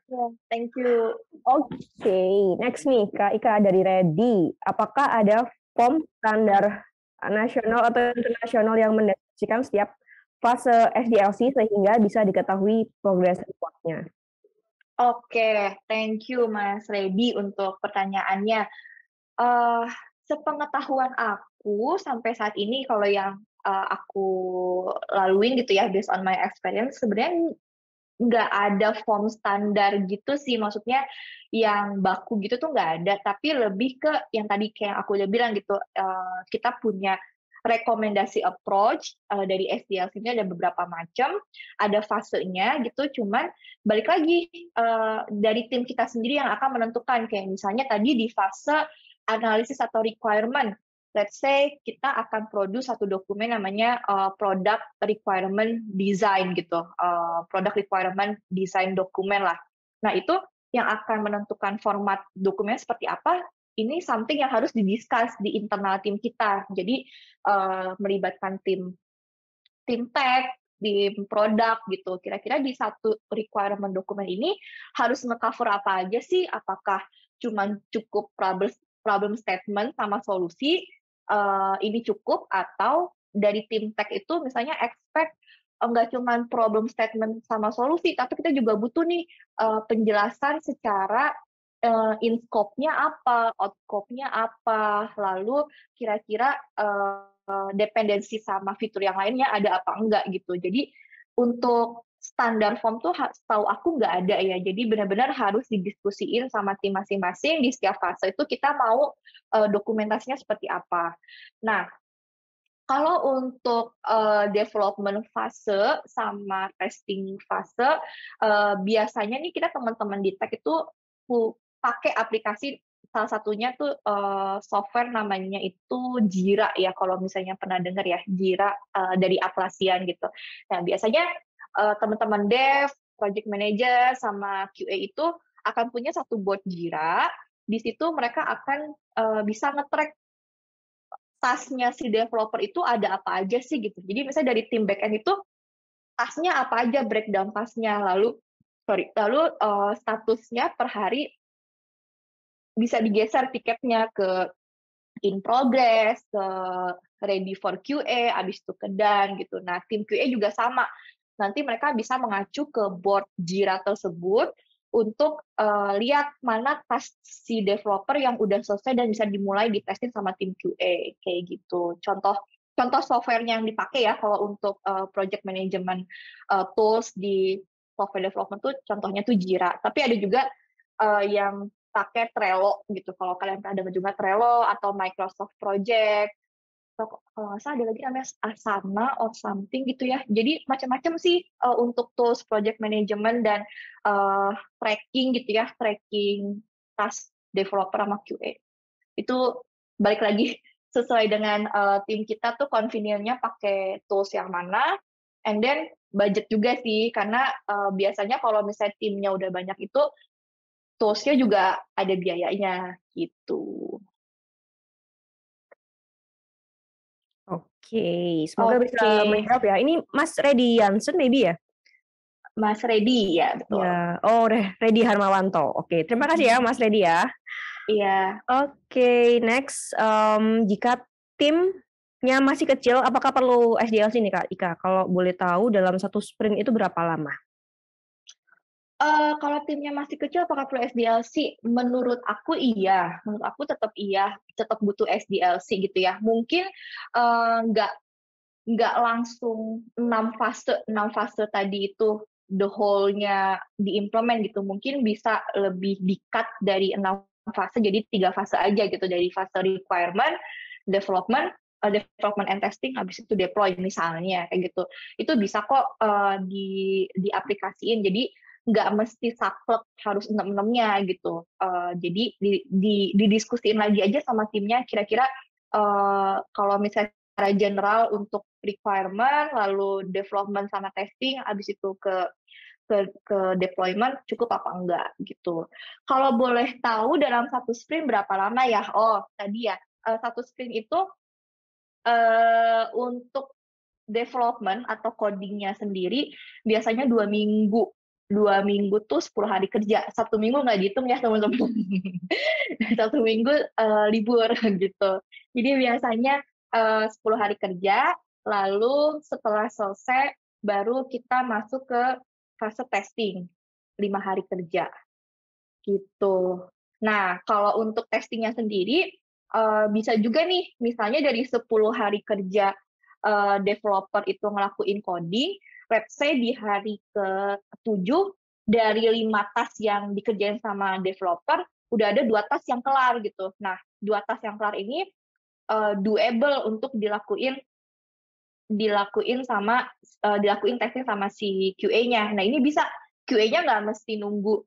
ya, thank you. Oke, next nih Kak Ika dari Ready. Apakah ada form standar nasional atau internasional yang mendeskripsikan setiap fase SDLC sehingga bisa diketahui progres reportnya? Oke, thank you Mas Reddy untuk pertanyaannya. Eh, Sepengetahuan aku sampai saat ini kalau yang aku laluin gitu ya, based on my experience, sebenarnya nggak ada form standar gitu sih, maksudnya yang baku gitu tuh nggak ada, tapi lebih ke yang tadi kayak aku udah bilang gitu, kita punya rekomendasi approach dari SDLC ini ada beberapa macam, ada fasenya gitu, cuman balik lagi dari tim kita sendiri yang akan menentukan, kayak misalnya tadi di fase analisis atau requirement. Let's say kita akan produce satu dokumen namanya product requirement design gitu, product requirement design dokumen lah. Nah itu yang akan menentukan format dokumen seperti apa, ini something yang harus didiscuss di internal tim kita. Jadi melibatkan tim tech, tim produk gitu. Kira-kira di satu requirement dokumen ini harus nge-cover apa aja sih? Apakah cuma cukup problem statement sama solusi, ini cukup, atau dari tim tech itu misalnya expect nggak cuma problem statement sama solusi, tapi kita juga butuh nih penjelasan secara in scope-nya apa, out scope-nya apa, lalu kira-kira dependensi sama fitur yang lainnya ada apa enggak gitu. Jadi untuk standar form tuh setahu aku nggak ada ya. Jadi benar-benar harus didiskusiin sama tim masing-masing di setiap fase itu kita mau dokumentasinya seperti apa. Nah, kalau untuk development fase sama testing fase, biasanya nih kita teman-teman di tech itu pakai aplikasi, salah satunya tuh software namanya itu Jira ya, kalau misalnya pernah dengar ya, Jira dari Atlassian gitu. Nah, biasanya teman-teman dev, project manager, sama QA itu akan punya satu board Jira, di situ mereka akan bisa nge-track tasnya si developer itu ada apa aja sih gitu. Jadi misalnya dari tim backend itu tasnya apa aja, breakdown tasnya, lalu statusnya per hari bisa digeser tiketnya ke in progress, ke ready for QA, habis itu ke done gitu. Nah, tim QA juga sama. Nanti mereka bisa mengacu ke board Jira tersebut untuk lihat mana task si developer yang udah selesai dan bisa dimulai di testing sama tim QA kayak gitu. Contoh software-nya yang dipakai ya kalau untuk project management tools di software development tuh contohnya tuh Jira. Tapi ada juga yang pakai Trello gitu. Kalau kalian pernah dengar juga Trello atau Microsoft Project, kalau nggak salah ada lagi namanya Asana or something gitu ya. Jadi macam-macam sih untuk tools project management dan tracking gitu ya, tracking task developer sama QA. Itu balik lagi sesuai dengan tim kita tuh convenient-nya pakai tools yang mana, and then budget juga sih, karena biasanya kalau misalnya timnya udah banyak itu tools-nya juga ada biayanya gitu. Oke, semoga bisa Oke, menjawab ya. Ini Mas Reddy Jansen maybe ya? Mas Reddy ya betul. Ya, oh Reddy Harmawanto. Oke, terima kasih ya Mas Reddy ya. Iya, Oke, next, jika timnya masih kecil, apakah perlu SDLC nih Kak Ika? Kalau boleh tahu dalam satu sprint itu berapa lama? kalau timnya masih kecil apakah perlu SDLC? Menurut aku iya, menurut aku tetap iya, tetap butuh SDLC gitu ya. Mungkin nggak langsung 6 fase tadi itu the whole-nya diimplement gitu. Mungkin bisa lebih di-cut dari 6 fase jadi 3 fase aja gitu, dari fase requirement, development, development and testing, habis itu deploy misalnya kayak gitu. Itu bisa kok diaplikasiin. Jadi nggak mesti saklek harus enam-enamnya gitu. Jadi didiskusiin lagi aja sama timnya kira-kira kalau misalnya secara general untuk requirement, lalu development sama testing, habis itu ke deployment cukup apa enggak gitu. Kalau boleh tahu dalam satu sprint berapa lama ya? Oh, tadi ya, satu sprint itu untuk development atau codingnya sendiri biasanya 2 minggu. 2 minggu tuh 10 hari kerja. 1 minggu nggak dihitung ya teman-teman. 1 minggu libur gitu. Jadi biasanya 10 hari kerja, lalu setelah selesai baru kita masuk ke fase testing, 5 hari kerja gitu. Nah, kalau untuk testingnya sendiri bisa juga nih, misalnya dari 10 hari kerja developer itu ngelakuin coding, let's say di hari ke-7 dari 5 task yang dikerjain sama developer, udah ada 2 task yang kelar gitu. Nah, 2 task yang kelar ini doable untuk dilakuin testing sama si QA-nya. Nah, ini bisa QA-nya nggak mesti nunggu,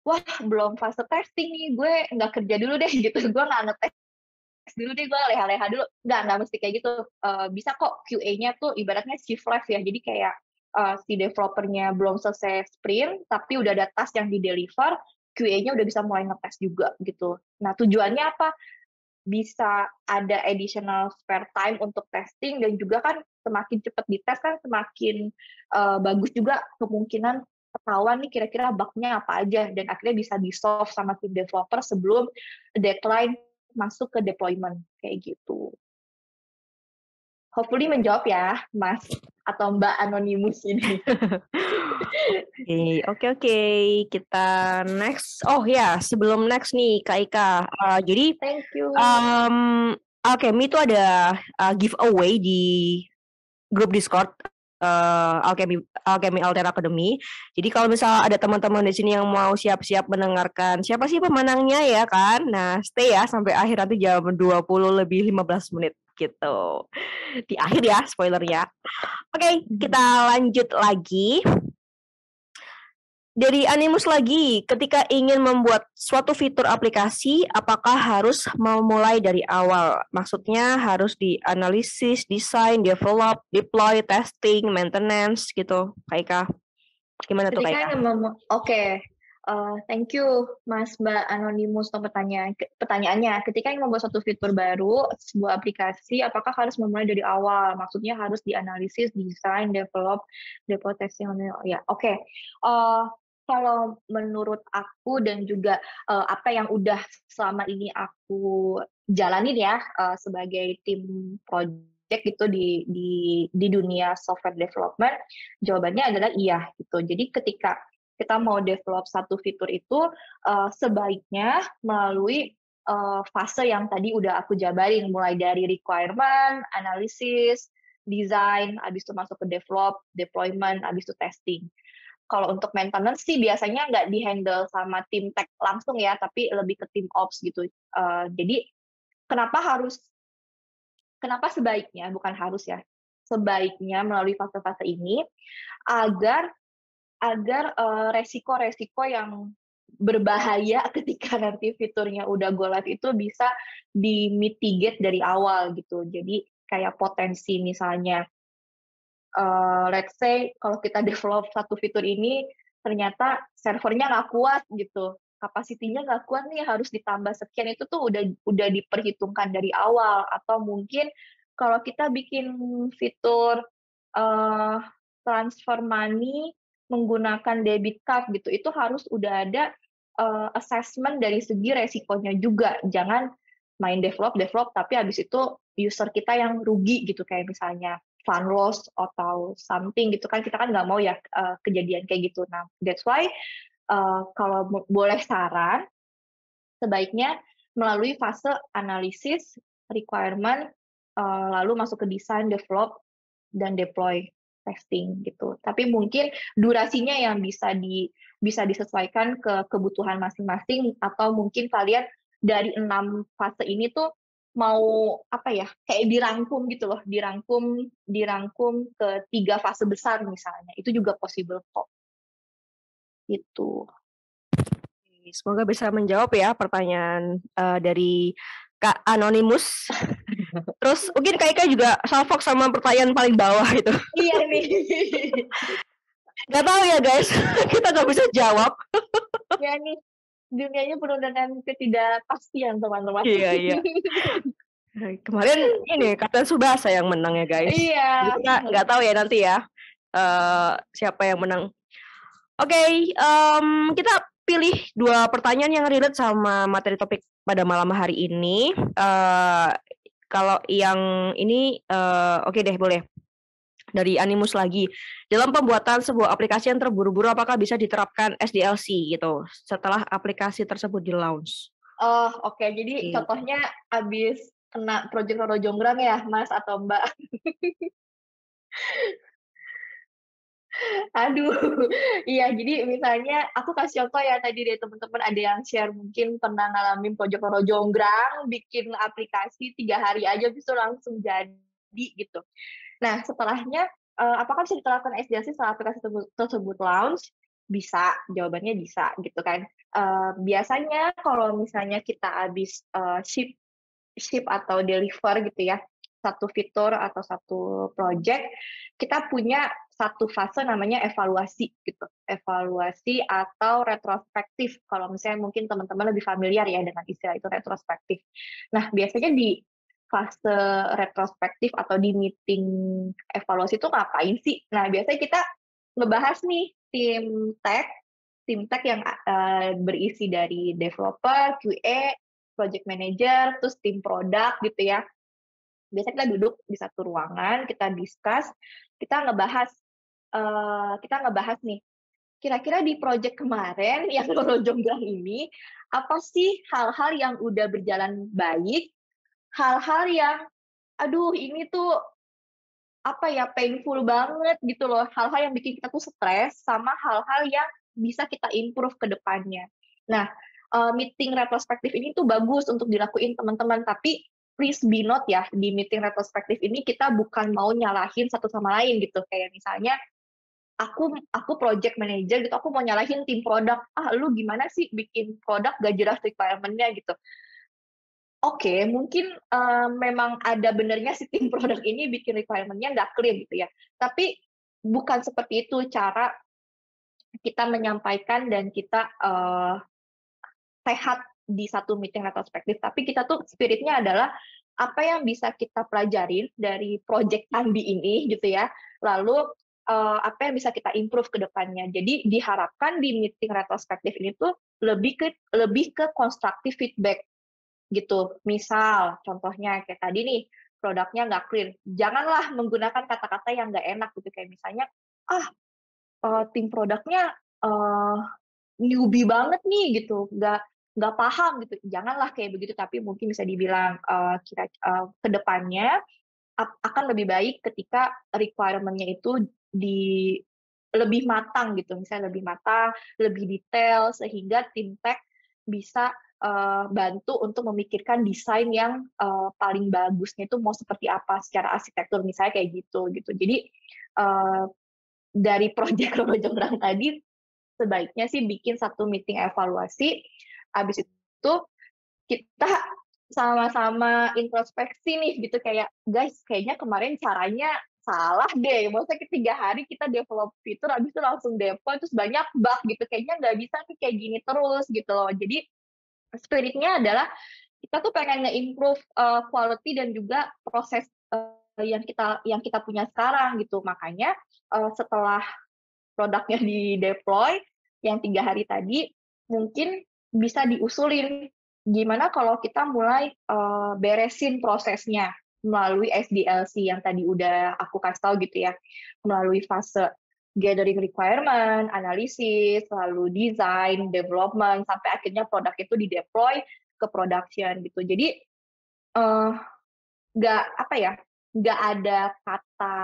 wah belum fase testing nih, gue nggak kerja dulu deh gitu, gue nggak ngetes dulu deh, gue leha-leha dulu. Nggak mesti kayak gitu. Bisa kok QA-nya tuh ibaratnya shift left ya, jadi kayak si developernya belum selesai sprint, tapi udah ada task yang di-deliver, QA-nya udah bisa mulai ngetes juga gitu. Nah, tujuannya apa? Bisa ada additional spare time untuk testing, dan juga kan semakin cepat dites kan semakin bagus juga kemungkinan ketahuan nih kira-kira bug-nya apa aja, dan akhirnya bisa di-solve sama tim developer sebelum deadline masuk ke deployment kayak gitu. Hopefully menjawab ya, Mas atau Mbak Anonymous ini. Oke. Kita next. Oh ya, sebelum next nih Kak Ika. Jadi, Thank you. Alchemy itu ada giveaway di grup Discord Alchemy Altera Academy. Jadi kalau misalnya ada teman-teman di sini yang mau siap-siap mendengarkan siapa sih pemenangnya ya kan. Nah, stay ya sampai akhir, nanti jam 20:15 gitu. Di akhir ya spoilernya. Oke, kita lanjut lagi. Dari Animus lagi, ketika ingin membuat suatu fitur aplikasi, apakah harus memulai dari awal? Maksudnya harus dianalisis, desain, develop, deploy, testing, maintenance gitu, Kak Ika. Gimana tuh Kak Ika? Oke. Thank you, Mbak Anonymous untuk pertanyaannya. Ketika ingin membuat suatu fitur baru, sebuah aplikasi, apakah harus memulai dari awal? Maksudnya harus dianalisis, desain, develop testing. Ya, oke. Kalau menurut aku dan juga apa yang udah selama ini aku jalanin ya sebagai tim project gitu di dunia software development, jawabannya adalah iya gitu. Jadi ketika kita mau develop satu fitur itu sebaiknya melalui fase yang tadi udah aku jabarin, mulai dari requirement, analisis, design, habis itu masuk ke develop, deployment, habis itu testing. Kalau untuk maintenance sih biasanya nggak di-handle sama tim tech langsung ya, tapi lebih ke tim ops gitu. Jadi kenapa sebaiknya, bukan harus ya, sebaiknya melalui fase-fase ini agar resiko-resiko yang berbahaya ketika nanti fiturnya udah go live itu bisa dimitigate dari awal gitu. Jadi kayak potensi misalnya, let's say kalau kita develop satu fitur ini ternyata servernya nggak kuat gitu, kapasitinya nggak kuat nih harus ditambah sekian, itu tuh udah diperhitungkan dari awal. Atau mungkin kalau kita bikin fitur uh, transfer money menggunakan debit card gitu, itu harus udah ada assessment dari segi resikonya juga. Jangan main develop tapi habis itu user kita yang rugi gitu, kayak misalnya fund loss atau something gitu kan, kita kan nggak mau ya kejadian kayak gitu. Nah, that's why kalau boleh saran, sebaiknya melalui fase analisis, requirement, lalu masuk ke design, develop, dan deploy testing gitu. Tapi mungkin durasinya yang bisa disesuaikan ke kebutuhan masing-masing, atau mungkin kalian dari 6 fase ini tuh mau apa ya, kayak dirangkum gitu loh, dirangkum ke 3 fase besar misalnya. Itu juga possible kok. Gitu. Semoga bisa menjawab ya pertanyaan dari Kak Anonymous. Terus mungkin Kak Ika juga salfok sama pertanyaan paling bawah itu. Iya nih. Gak tahu ya guys, kita gak bisa jawab. Ya nih, dunianya penuh dengan ketidakpastian teman-teman. Iya. Kemarin ini Kapten Tsubasa yang menang ya guys. Iya. Jadi kita nggak tahu ya nanti ya siapa yang menang. Oke, kita pilih 2 pertanyaan yang relate sama materi topik pada malam hari ini. Kalau yang ini oke deh, boleh. Dari Animus lagi. Dalam pembuatan sebuah aplikasi yang terburu-buru, apakah bisa diterapkan SDLC gitu setelah aplikasi tersebut di-launch? Oh, oke. Jadi contohnya habis kena Project Roro Jonggrang ya, Mas atau Mbak? Aduh, iya. Jadi misalnya aku kasih contoh ya, tadi dari teman-teman ada yang share mungkin pernah ngalamin Project Roro Jonggrang, bikin aplikasi 3 hari aja bisa langsung jadi gitu. Nah, setelahnya apakah bisa diterapkan SDLC setelah aplikasi tersebut launch? Bisa, jawabannya bisa gitu kan. Biasanya kalau misalnya kita habis ship atau deliver gitu ya, satu fitur atau satu project, kita punya satu fase namanya evaluasi gitu. Evaluasi atau retrospektif. Kalau misalnya mungkin teman-teman lebih familiar ya dengan istilah itu, retrospektif. Nah, biasanya di fase retrospektif atau di meeting evaluasi itu ngapain sih? Nah, biasanya kita ngebahas nih tim tech yang berisi dari developer, QA, project manager, terus tim produk gitu ya. Biasanya kita duduk di satu ruangan, kita discuss, kita ngebahas nih, kira-kira di project kemarin yang Roro Jonggrang ini, apa sih hal-hal yang udah berjalan baik, hal-hal yang, aduh ini tuh apa ya, painful banget gitu loh, hal-hal yang bikin kita tuh stres, sama hal-hal yang bisa kita improve ke depannya. Nah, meeting retrospektif ini tuh bagus untuk dilakuin teman-teman, tapi please be note ya, di meeting retrospektif ini kita bukan mau nyalahin satu sama lain gitu. Kayak misalnya aku project manager gitu, aku mau nyalahin tim produk, lu gimana sih bikin produk gak jelas requirement-nya gitu. Oke, mungkin memang ada benernya si tim produk ini bikin requirement-nya nggak clear gitu ya. Tapi bukan seperti itu cara kita menyampaikan dan kita sehat di satu meeting retrospektif, tapi kita tuh spiritnya adalah apa yang bisa kita pelajarin dari project Andi ini gitu ya, lalu apa yang bisa kita improve ke depannya. Jadi diharapkan di meeting retrospektif ini tuh lebih ke constructive feedback gitu. Misal contohnya kayak tadi nih, produknya nggak clear, janganlah menggunakan kata-kata yang nggak enak gitu, kayak misalnya, "Ah, tim produknya eee, newbie banget nih," gitu, "nggak paham," gitu. Janganlah kayak begitu, tapi mungkin bisa dibilang, ke depannya akan lebih baik ketika requirement-nya itu di lebih matang gitu, misalnya lebih matang, lebih detail, sehingga tim tech bisa, bantu untuk memikirkan desain yang, paling bagusnya itu mau seperti apa secara arsitektur, misalnya kayak gitu, gitu. Jadi, eee, dari project Robo Jonggrang tadi, sebaiknya sih bikin satu meeting evaluasi, habis itu kita sama-sama introspeksi nih gitu, kayak, "Guys, kayaknya kemarin caranya salah deh, maksudnya 3 hari kita develop fitur, habis itu langsung deploy, terus banyak bug gitu, kayaknya nggak bisa nih kayak gini terus," gitu loh. Jadi spirit-nya adalah kita tuh pengen nge-improve, quality dan juga proses, yang kita punya sekarang gitu. Makanya, setelah produknya di-deploy, yang 3 hari tadi, mungkin bisa diusulin, gimana kalau kita mulai, beresin prosesnya melalui SDLC yang tadi udah aku kasih tahu gitu ya, melalui fase gathering requirement, analisis, lalu design, development, sampai akhirnya produk itu di-deploy ke production gitu. Jadi, eee, nggak apa ya, nggak ada kata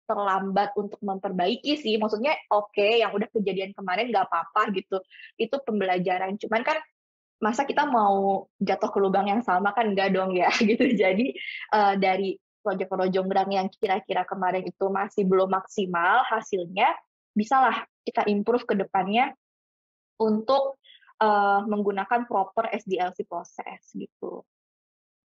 terlambat untuk memperbaiki sih, maksudnya oke, yang udah kejadian kemarin nggak apa-apa gitu, itu pembelajaran. Cuman kan masa kita mau jatuh ke lubang yang sama kan enggak dong ya, gitu. Jadi, dari proyek Rojonggrang yang kira-kira kemarin itu masih belum maksimal hasilnya, bisalah kita improve ke depannya untuk, menggunakan proper SDLC proses gitu.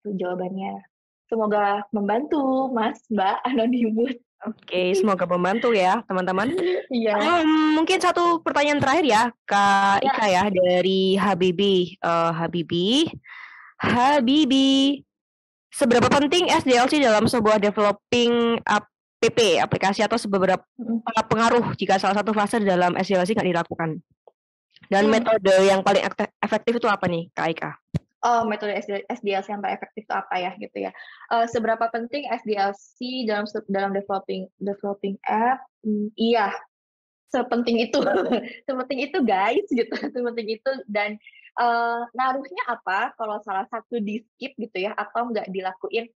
Itu jawabannya. Semoga membantu Mas, Mbak, Anonymous. Oke, semoga membantu ya, teman-teman. Iya. Mungkin satu pertanyaan terakhir ya, Kak Ya. Ika ya, dari Habibi. Habibi, seberapa penting SDLC dalam sebuah developing app, aplikasi, atau seberapa Mhm. pengaruh jika salah satu fase dalam SDLC nggak dilakukan? Dan Mmm. metode yang paling efektif itu apa nih, Kak Ika? Oh, metode SDLC yang paling efektif itu apa ya, gitu ya. Seberapa penting SDLC dalam developing developing app? Iya, sepenting itu. Sepenting itu, guys, gitu, sepenting itu dan, ngaruhnya apa kalau salah satu di-skip gitu ya, atau nggak dilakuin,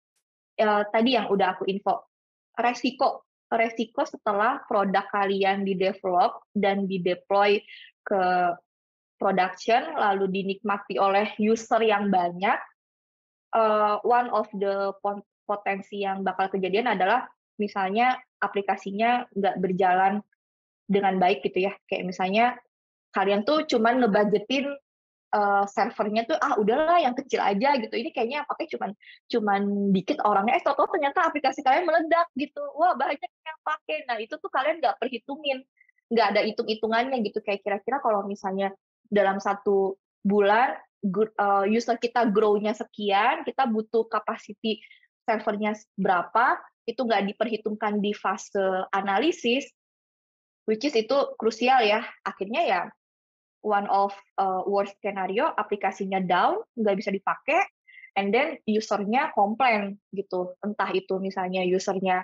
tadi yang udah aku info, resiko resiko setelah produk kalian di-develop dan di-deploy ke production, lalu dinikmati oleh user yang banyak, one of the potensi yang bakal kejadian adalah misalnya aplikasinya nggak berjalan dengan baik gitu ya. Kayak misalnya kalian tuh cuman ngebudgetin, servernya tuh, "Ah, udahlah yang kecil aja," gitu. Ini kayaknya yang pakai cuman dikit orangnya, tahu-tahu ternyata aplikasi kalian meledak gitu. Wah, banyak yang pakai. Nah, itu tuh kalian nggak perhitungin, nggak ada hitung-hitungannya gitu. Kayak kira-kira kalau misalnya dalam 1 bulan user kita grow-nya sekian, kita butuh capacity servernya berapa, itu nggak diperhitungkan di fase analisis, which is itu krusial ya. Akhirnya ya one of worst scenario, aplikasinya down, nggak bisa dipakai, and then usernya komplain gitu. Entah itu misalnya usernya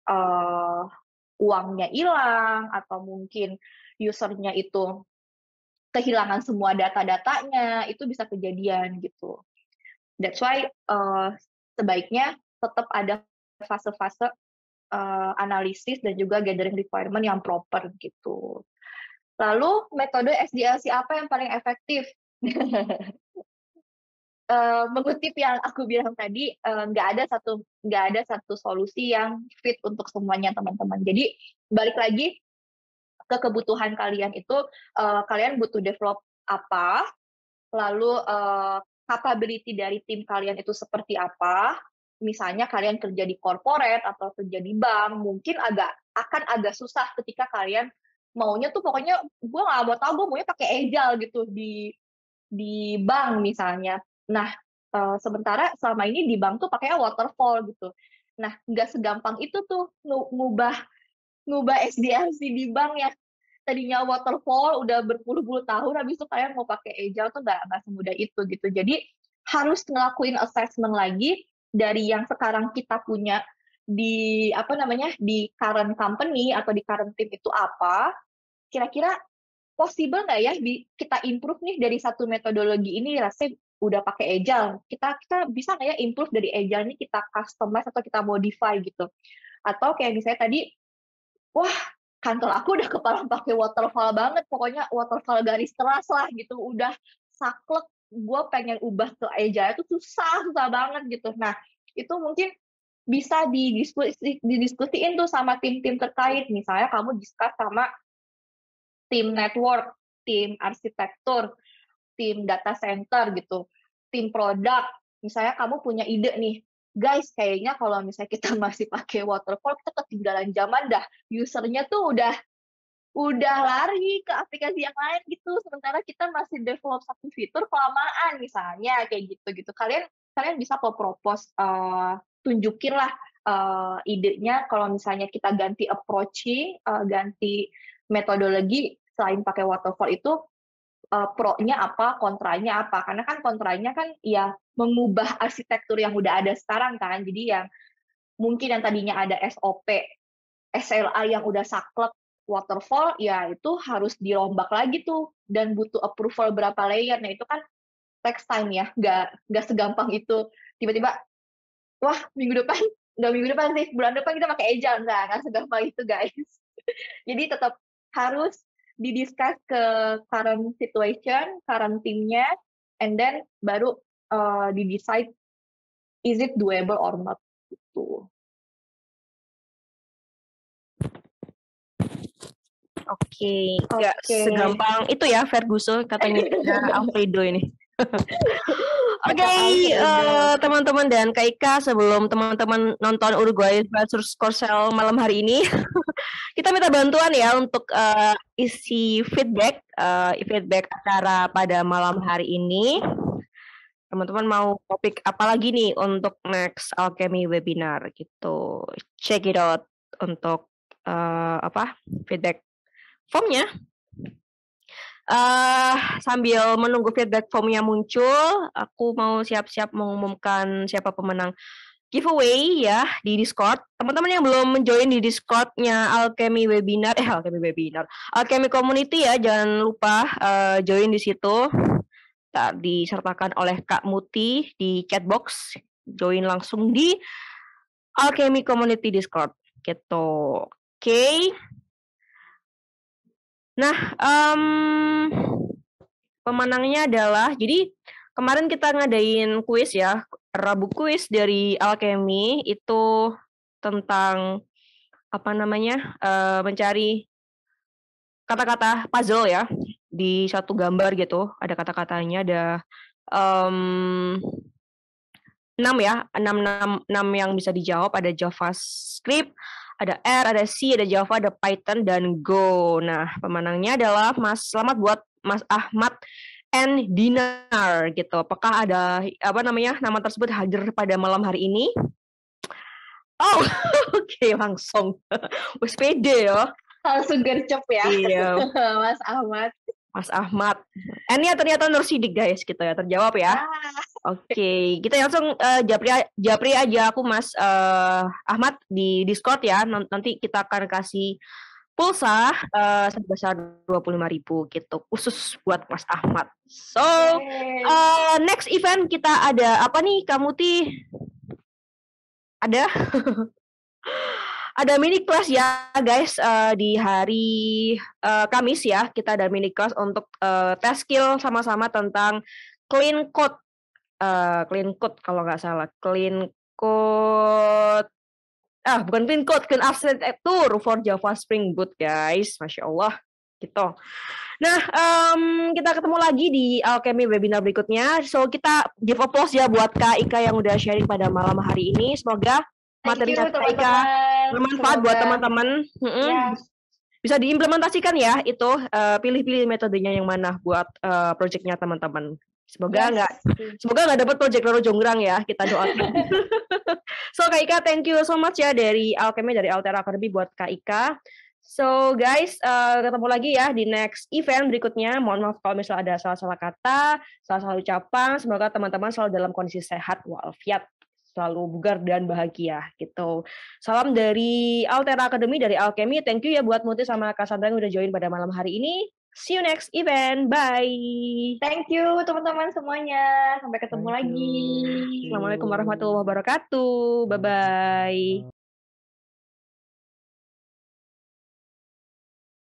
uh, uangnya hilang, atau mungkin usernya itu kehilangan semua data-datanya, itu bisa kejadian gitu. That's why sebaiknya tetap ada fase-fase analisis dan juga gathering requirement yang proper gitu. Lalu metode SDLC apa yang paling efektif? Mengutip yang aku bilang tadi, nggak ada satu solusi yang fit untuk semuanya, teman-teman. Jadi balik lagi ke kebutuhan kalian itu, kalian butuh develop apa, lalu, capability dari tim kalian itu seperti apa. Misalnya kalian kerja di corporate atau kerja di bank, mungkin akan agak susah ketika kalian maunya tuh pokoknya gue nggak mau tahu, gue maunya pakai Agile gitu di bank misalnya. Nah, sementara selama ini di bank tuh pakainya waterfall gitu. Nah, nggak segampang itu tuh ngubah ngubah SDLC di bank yang tadinya waterfall udah berpuluh-puluh tahun, habis itu kalian mau pakai Agile tuh nggak semudah itu gitu. Jadi harus ngelakuin assessment lagi dari yang sekarang kita punya di apa namanya di current company atau di current team itu apa, kira-kira possible nggak ya kita improve nih dari satu metodologi ini rasanya udah pakai Agile, kita bisa nggak ya improve dari Agile ini kita customize atau kita modify gitu. Atau kayak misalnya tadi, wah kantor aku udah kepala pakai waterfall banget, pokoknya waterfall garis keras lah gitu, udah saklek, gue pengen ubah ke Agile itu susah banget gitu. Nah, itu mungkin bisa didiskusiin tuh sama tim-tim terkait, misalnya kamu discuss sama tim network, tim arsitektur, tim data center gitu, tim produk. Misalnya kamu punya ide nih, guys, kayaknya kalau misalnya kita masih pakai waterfall, kita ketinggalan zaman dah. Usernya tuh udah lari ke aplikasi yang lain gitu, sementara kita masih develop satu fitur kelamaan misalnya kayak gitu. Kalian bisa kok propose, tunjukin lah idenya kalau misalnya kita ganti approaching, ganti metodologi selain pakai waterfall itu pro-nya apa, kontranya apa. Karena kan kontranya kan ya mengubah arsitektur yang udah ada sekarang kan. Jadi yang mungkin yang tadinya ada SOP, SLA yang udah saklek waterfall, ya itu harus dirombak lagi tuh dan butuh approval berapa layer. Nah itu kan takes time ya, nggak segampang itu. Tiba-tiba, wah nggak minggu depan sih, bulan depan kita pakai Agile, nggak segampang itu guys. Jadi tetap harus didiscuss ke current situation, current timnya, and then baru di-decide is it doable or not gitu. Oke, nggak segampang itu ya Ferguson katanya Alfredo ini. Oke, teman-teman dan Kak Ika, sebelum teman-teman nonton Uruguay versus Korsel malam hari ini, kita minta bantuan ya untuk isi feedback acara pada malam hari ini. Teman-teman mau topik apa lagi nih untuk next Alchemy webinar gitu. Check it out untuk feedback formnya. Sambil menunggu feedback formnya muncul, aku mau siap-siap mengumumkan siapa pemenang giveaway ya di Discord. Teman-teman yang belum menjoin di Discord-nya Alchemy Community ya, jangan lupa join di situ. Disertakan oleh Kak Muti di chatbox. Join langsung di Alchemy Community Discord gitu. Oke. Nah, pemenangnya adalah, jadi kemarin kita ngadain kuis ya, Rabu kuis dari Alchemy itu tentang mencari kata-kata puzzle ya di satu gambar gitu, ada kata-katanya, ada 6 ya, 6 yang bisa dijawab, ada JavaScript, ada R, ada C, ada Java, ada Python, dan Go. Nah, pemenangnya adalah selamat buat Mas Ahmad and Dinar gitu. Apakah ada nama tersebut hadir pada malam hari ini? Oh, oke, langsung. Wes pede ya. Langsung gercep ya. Iya. Mas Ahmad. N-nya ternyata Nursidik guys gitu ya, terjawab ya. Oke, kita langsung japri aja aku Mas Ahmad di Discord ya. Nanti kita akan kasih pulsa sebesar 25.000 gitu khusus buat Mas Ahmad. So, next event kita ada apa nih Kamu ada ada mini class ya guys, di hari Kamis ya, kita ada mini class untuk tes skill sama-sama tentang clean code kalau nggak salah, clean code bukan clean code, clean architecture for Java Spring Boot guys, Masya Allah gitu. Nah, kita ketemu lagi di Alchemy webinar berikutnya. So, kita give applause ya buat Kak Ika yang udah sharing pada malam hari ini. Semoga materi Kak Ika bermanfaat buat teman-teman. Ya, bisa diimplementasikan ya itu, pilih-pilih metodenya yang mana buat project-nya teman-teman. Semoga nggak dapat project Roro Jonggrang ya, kita doakan. So Kak Ika, thank you so much ya dari Alchemy, dari Altera Academy buat Kak Ika. So guys, ketemu lagi ya di next event berikutnya. Mohon maaf kalau misalnya ada salah-salah kata, salah-salah ucapan. Semoga teman-teman selalu dalam kondisi sehat walafiat, selalu bugar dan bahagia gitu. Salam dari Altera Academy, dari Alchemy. Thank you ya buat Muti sama Kak Sandra yang udah join pada malam hari ini. See you next event. Bye. Thank you teman-teman semuanya. Sampai ketemu lagi. Assalamualaikum warahmatullahi wabarakatuh. Bye-bye.